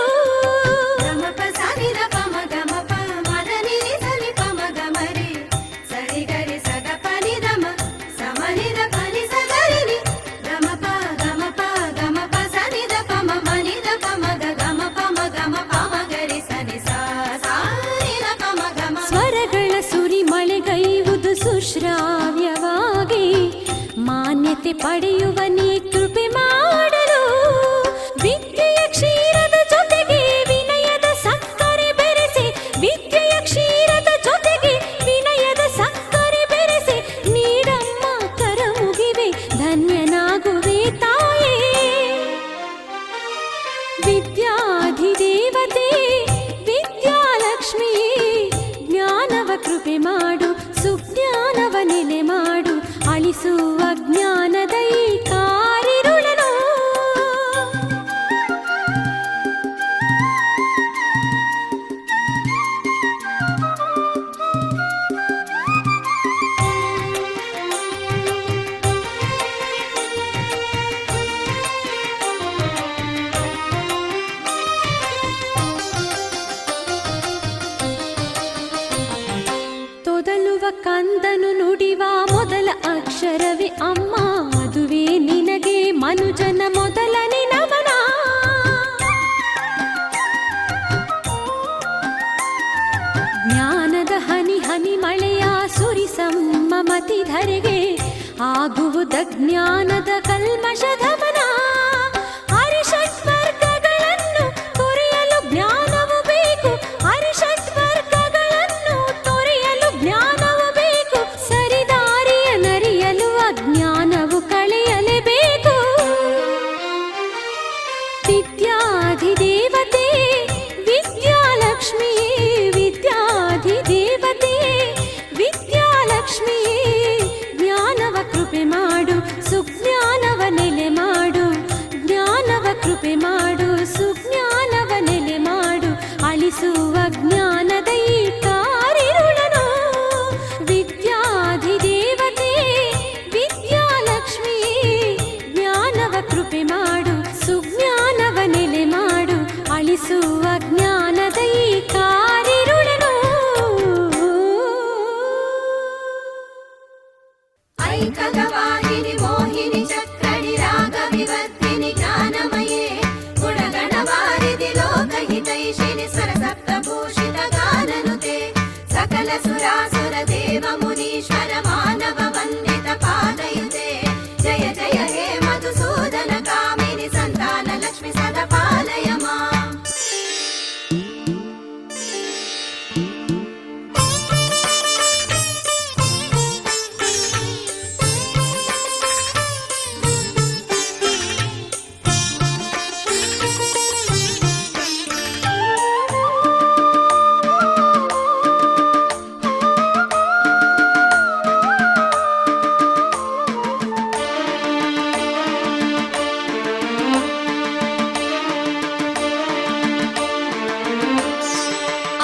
ಗಮಪ ಸನಿದ ಪಮ ಗಮಪ ಮದನಿ ಸನಿ ಪಮ ಗಮರಿ ಸರಿ ಗರಿ ಸಗ ಪನಿ ದಮ ಸಮನಿದ ಪನಿ ಸಗರಿನಿ ಗಮಪ ಗಮಪ ಗಮಪ ಸನಿದ ಪಮ ಮನಿದ ಪಮ ಗಮ ಪಮ ಗರಿ ಸನಿ ಸಾನಿದ ಪಮ ಗಮ ಸ್ವರಗಳ ಸುರಿ ಮಳೆಗೈವುದು ಸುಶ್ರಾವ್ಯವಾಗಿ ಮಾನ್ಯತೆ ಪಡೆಯುವ ನೀ ಕೃಪೆ ಮಾಡಲು ವಿದ್ಯೆಯ ಕ್ಷೀರದ ಜೊತೆಗೆ ವಿನಯದ ಸಕ್ಕರೆ ಬೆರೆಸಿ ವಿದ್ಯೆಯ ಕ್ಷೀರದ ಜೊತೆಗೆ ವಿನಯದ ಸಕ್ಕರೆ ಬೆರೆಸಿ ನೀಡಮ್ಮ ಕರ ಮುಗಿವೆ ಧನ್ಯನಾಗುವೆ ತಾಯೇ ವಿದ್ಯಾಧಿದೇವತೆ ವಿದ್ಯಾಲಕ್ಷ್ಮಿಯೇ ಜ್ಞಾನವ ಕೃಪೆ ಮಾಡು ಸುಜ್ಞಾನವ ನೆಲೆ ಮಾಡು ಅಳಿಸುವ ಜ್ಞಾನದ ಈ ಕಾರಿರುಳನು ತೊದಲುವ ಕಂದನು ನುಡಿವ ಮೊದಲ ಅಕ್ಷರವೇ ಅಮ್ಮ ಅದುವೇ ನಿನಗೆ ಮನುಜನ ಮೊದಲನೇ ನಮನ ಜ್ಞಾನದ ಹನಿ ಹನಿ ಮಳೆಯ ಸುರಿಸಮ್ಮ ಮತಿಧರೆಗೆ ಆಗುವುದ ಜ್ಞಾನದ ಕಲ್ಮಶ ಧಮನ ಹರಿಷಡ್ವರ್ಗಗಳನ್ನು ತೊರೆಯಲು ಜ್ಞಾನವು ಬೇಕು ಹರಿಷಡ್ವರ್ಗಗಳನ್ನು ತೊರೆಯಲು ಜ್ಞಾನವು ಬೇಕು ಸರಿದಾರಿಯ ನರಿಯಲು ಅಜ್ಞಾನವು ಕಳೆಯಲೇಬೇಕು ವಿದ್ಯಾಧಿದೇವತೆ ವಿದ್ಯಾಲಕ್ಷ್ಮಿಯೇ ವಿದ್ಯಾಧಿದೇವತೆ ವಿದ್ಯಾಲಕ್ಷ್ಮಿಯೇ ಜ್ಞಾನವ ಕೃಪೆ ಮಾಡು ಸುಜ್ಞಾನವ ನೆಲೆ ಮಾಡು ಜ್ಞಾನವ ಕೃಪೆ ಮಾಡು ಸುಜ್ಞಾನವ ನೆಲೆ ಮಾಡು ಅಳಿಸುವ ಜ್ಞಾನದ ಈ ಕಾರಿರುಳನು ವಿದ್ಯಾಧಿದೇವತೆ ವಿದ್ಯಾಲಕ್ಷ್ಮಿಯೇ ಜ್ಞಾನವ ಕೃಪೆ ಮಾಡು ಸುಜ್ಞಾನವ ನೆಲೆ ಮಾಡು ಅಳಿಸುವ ಜ್ಞಾನದ ಈ ಕಾರಿರುಳನು ಐಕಗವಾಹಿನಿ ಮೋಹಿನಿ ಚಕ್ರಣಿ ರಾಗ ವಿವರ್ಧಿನಿ ಜ್ಞಾನಮಯೇ ಗುಣಗಣವಾರಿಧಿ ಲೋಕಹಿತೈಷಿಣಿ ಸ್ವರಸಪ್ತಭೂಷಿತ ಗಾನನುತೆ ಸಕಲ ಸುರಾಸುರ ದೇವ ಮುನೀಶ್ವರ ಮಾನವ ವಂದಿತ ಪಾದಯುತೆ ಜಯ ಜಯ ಹೇ ಮಧುಸೂದನ ಕಾಮಿನಿ ಸಂತಾನ ಲಕ್ಷ್ಮಿ ಸದಾ ಪಾಲಯ ಮಾಂ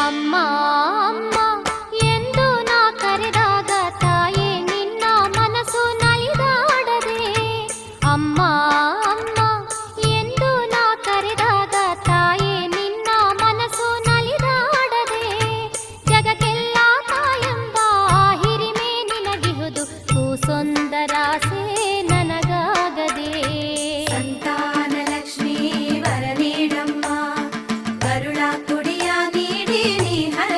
ಅಮ್ಮ ಅಮ್ಮ ಎಂದು ನಾ ಕರೆದಾಗ ತಾಯೇ ನಿನ್ನ ಮನಸ್ಸು ನಲಿದಾಡದೆ ಅಮ್ಮ ಅಮ್ಮ ಎಂದು ನಾ ಕರೆದಾಗ ತಾಯೇ ನಿನ್ನ ಮನಸ್ಸು ನಲಿದಾಡದೆ ಜಗಕ್ಕೆಲ್ಲ ತಾಯೆಂಬ ಹಿರಿಮೆ ನಿನಗಿಹುದು ಕೂಸೊಂದರಾಸೆ ನನಗಾಗದೆ ಸಂತಾನ ಲಕ್ಷ್ಮೀ ವರ ನೀಡಮ್ಮ ಕರುಳ ಕುಡಿಯ ನೀಡಿ ನೀ ಹರ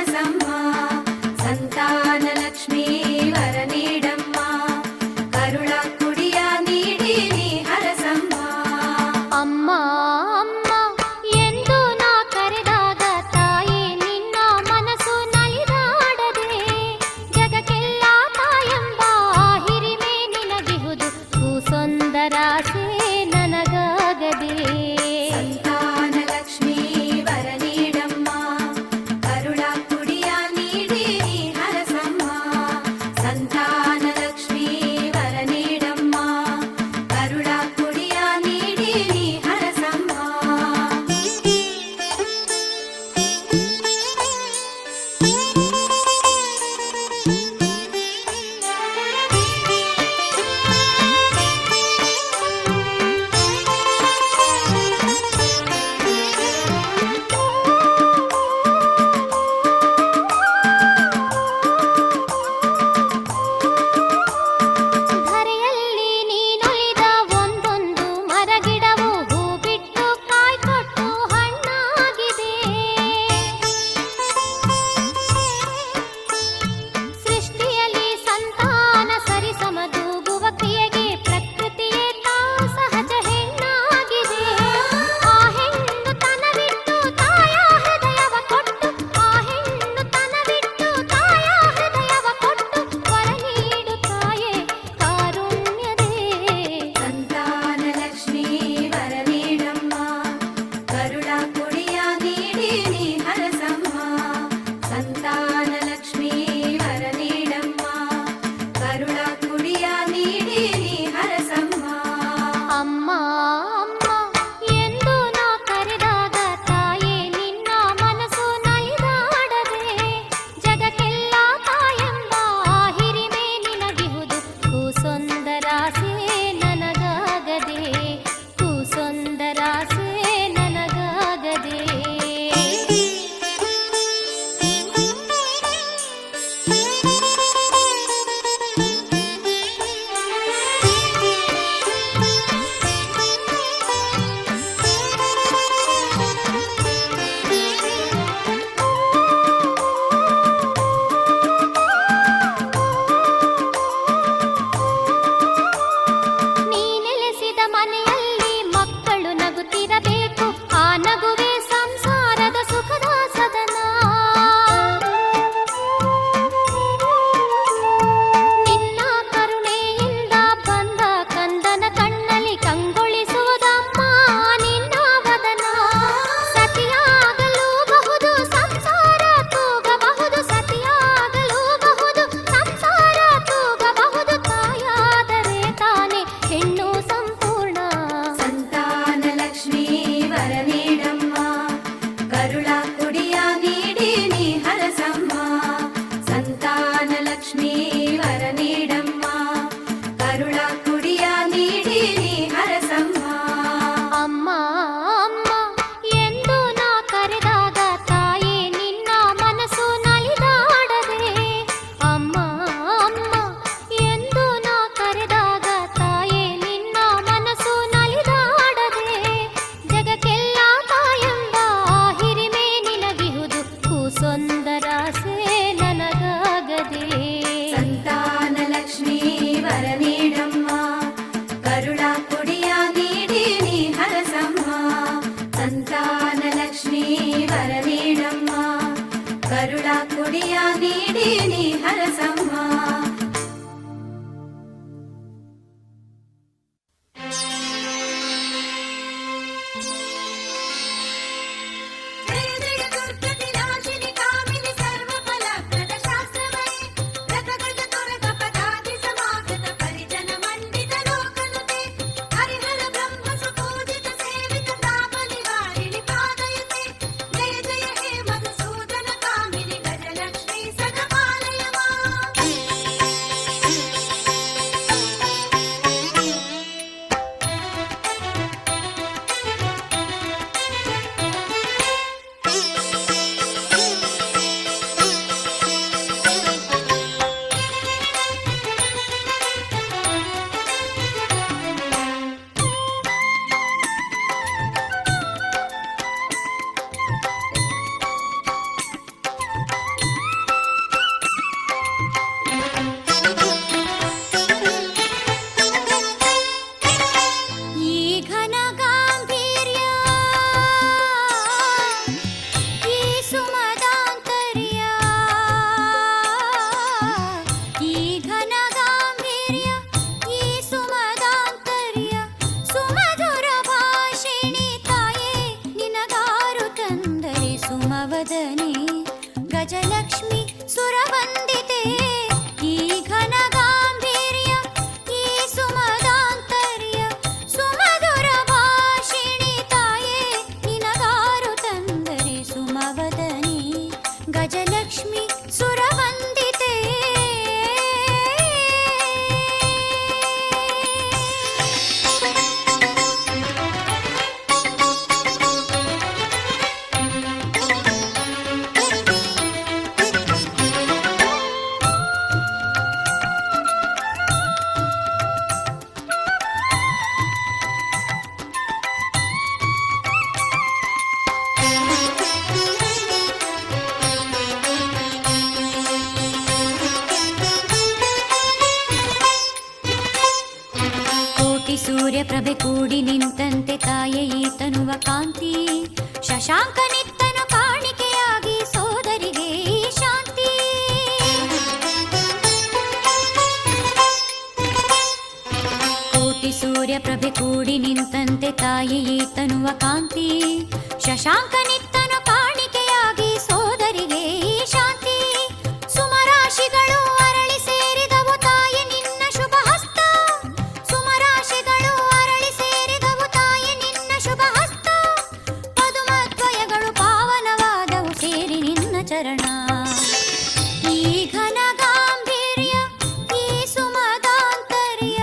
ಕರುಳ ಕುಡಿಯ ನೀಡಿ ನೀ ಹರಸಮ್ಮ. ಗಜಲಕ್ಷ್ಮಿ ಸುರವಂದಿತೆ ಈ ಘನ ಗಾಂಭೀರ್ಯ ಈ ಸುಮದಾಂತರ್ಯ ಸುಮಧುರ ಭಾಷಿಣಿ ತಾಯೇ ನಿನಗಾರು ತಂದರೆ ಸುಮವದನಿ ಗಜಲಕ್ಷ್ಮಿ ಸುರವಂದಿತೆ. ಸೂರ್ಯಪ್ರಭೆ ಕೂಡಿ ನಿಂತಂತೆ ತಾಯೇ ಈ ತನುವ ಕಾಂತಿ ಶಶಾಂಕನಿತ್ತನು ಕಾಣಿಕೆಯಾಗಿ ಸೋದರಿಗೆ ಶಾಂತಿ. ಕೋಟಿ ಸೂರ್ಯಪ್ರಭೆ ಕೂಡಿ ನಿಂತಂತೆ ತಾಯೇ ಈ ತನುವ ಕಾಂತಿ ಶಶಾಂಕನಿತ್ತನು ಕಾಣಿಕೆಯಾಗಿ ಸೋದರಿಗೆ ಶಾಂತಿ. ಸುಮರಾಶಿಗಳು ಅರಳಿ ಸೇರಿದವು ತಾಯಿ ನಿನ್ನ ಶುಭ ಹಸ್ತ. ಸುಮರಾಶಿಗಳು ಅರಳಿ ಸೇರಿದವು ತಾಯಿ ನಿನ್ನ ಶುಭ ಹಸ್ತ. ಪದುಮದ್ವಯಗಳು ಪಾವನವಾದವು ಸೇರಿ ನಿನ್ನ ಚರಣ. ಈ ಘನ ಗಾಂಭೀರ್ಯ ಈ ಸುಮದಾಂತರ್ಯ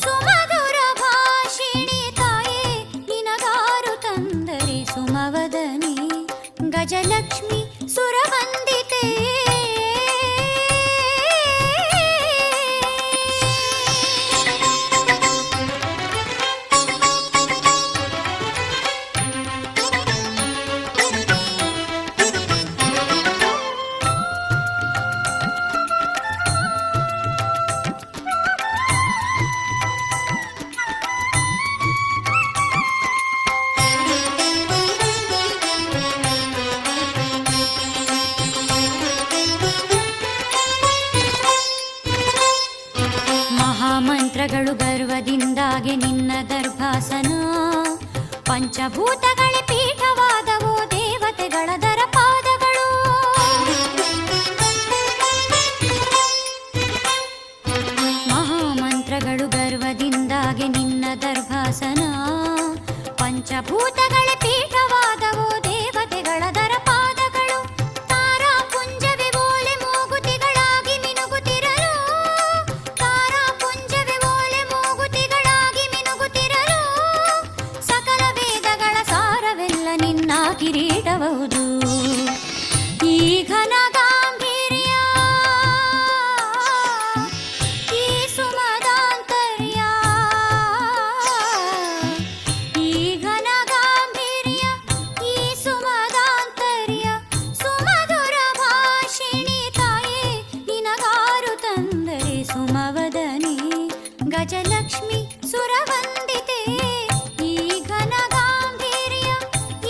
ಸುಮಧುರ ಭಾಷಿಣಿ ತಾಯೇ ನಿನಗಾರು ತಂದರೆ ಸುಮವದನಿ ಗಜಲಕ್ಷ್ಮಿ ಸುರವಂದಿತೆ. ಮಹಾಮಂತ್ರಗಳು ಗರ್ವದಿಂದಾಗೆ ನಿನ್ನ ದರ್ಭಾಸನ. ಪಂಚಭೂತಗಳೇ ಪೀಠವಾದವೋ ದೇವತೆಗಳ ದರ ಪಾದಗಳು. ಮಹಾಮಂತ್ರಗಳು ಗರ್ವದಿಂದಾಗೆ ನಿನ್ನ ದರ್ಭಾಸನ. ಪಂಚಭೂತಗಳೇ ಪೀಠವಾದವೋ ದೇವತೆಗಳ ದರ ಪಾದಗಳು. ತಾರಾ ಪುಂಜವೇ ಓಲೆ ಮೂಗುತಿಗಳಾಗಿ ಮಿನುಗುತ್ತಿರಲು. ತಾರಾ ಪುಂಜವೇ ಓಲೆ ಮೂಗುತಿಗಳಾಗಿ ಮಿನುಗುತ್ತಿರಲು. ಸಕಲ ವೇದಗಳ ಸಾರವೆಲ್ಲ ನಿನ್ನ ಕಿರೀಟಬಹುದು. ಈ ಘನ ಗಾಂಭೀರ್ಯ ಈ ಸುಮದಾಂತರ್ಯ ಈ ಘನ ಗಾಂಭೀರ್ಯ ಈ ಸುಮದಾಂತರ್ಯ ಸುಮಧುರ ಭಾಷಿಣಿ ತಾಯೇ ನಿನಗಾರು ತಂದರೆ ಸುಮವದನಿ ಗಜಲಕ್ಷ್ಮಿ ಸುರವಂದಿತೆ. ಈ ಘನ ಗಾಂಭೀರ್ಯ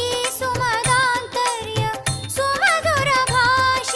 ಈ ಸುಮದಾಂತರ್ಯ ಸುಮಧುರ ಭಾಷಿಣಿ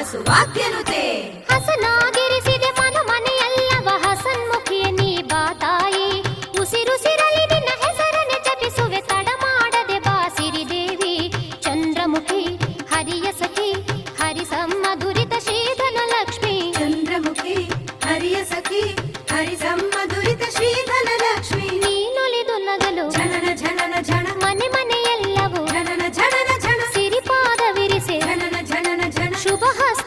ಸುವಾಕ್ಯನುತೆ ಹಸನಾಗಿರಿಸಿದೆ ಮನು ಮನೆಯಲ್ಲವ ಹಸನ್ಮುಖಿಯ ನೀ ಬಾ ತಾಯಿ ಉಸಿರುಸಿರಲಿ ನಿನ್ನ ಹೆಸರನೆ ಜಪಿಸುವೆ ತಡ ಮಾಡದೆ ಬಾ ಸಿರಿದೇವಿ ಚಂದ್ರಮುಖಿ ಹರಿಯ ಸಖಿ ಹರಿಸಮ್ಮ ದುರಿತ ಶ್ರೀಧನ ಲಕ್ಷ್ಮಿ ಚಂದ್ರಮುಖಿ ಹರಿಯ ಸಖಿ ಹರಿಸಮ್ಮ ದುರಿತ ಶ್ರೀಧನ ಲಕ್ಷ್ಮಿ ನೀನೊಲಿದು ನಗಲು ಜನನ ಜನನ ಜನ ಮನೆ ಮನೆಯೆಲ್ಲವೂ ಜನನ ಜನನ ಜನ ಸಿರಿಪಾದ ವಿರಿಸೆ ಜನನ ಜನನ ಜನ ಶುಭ ಹಸ್ತ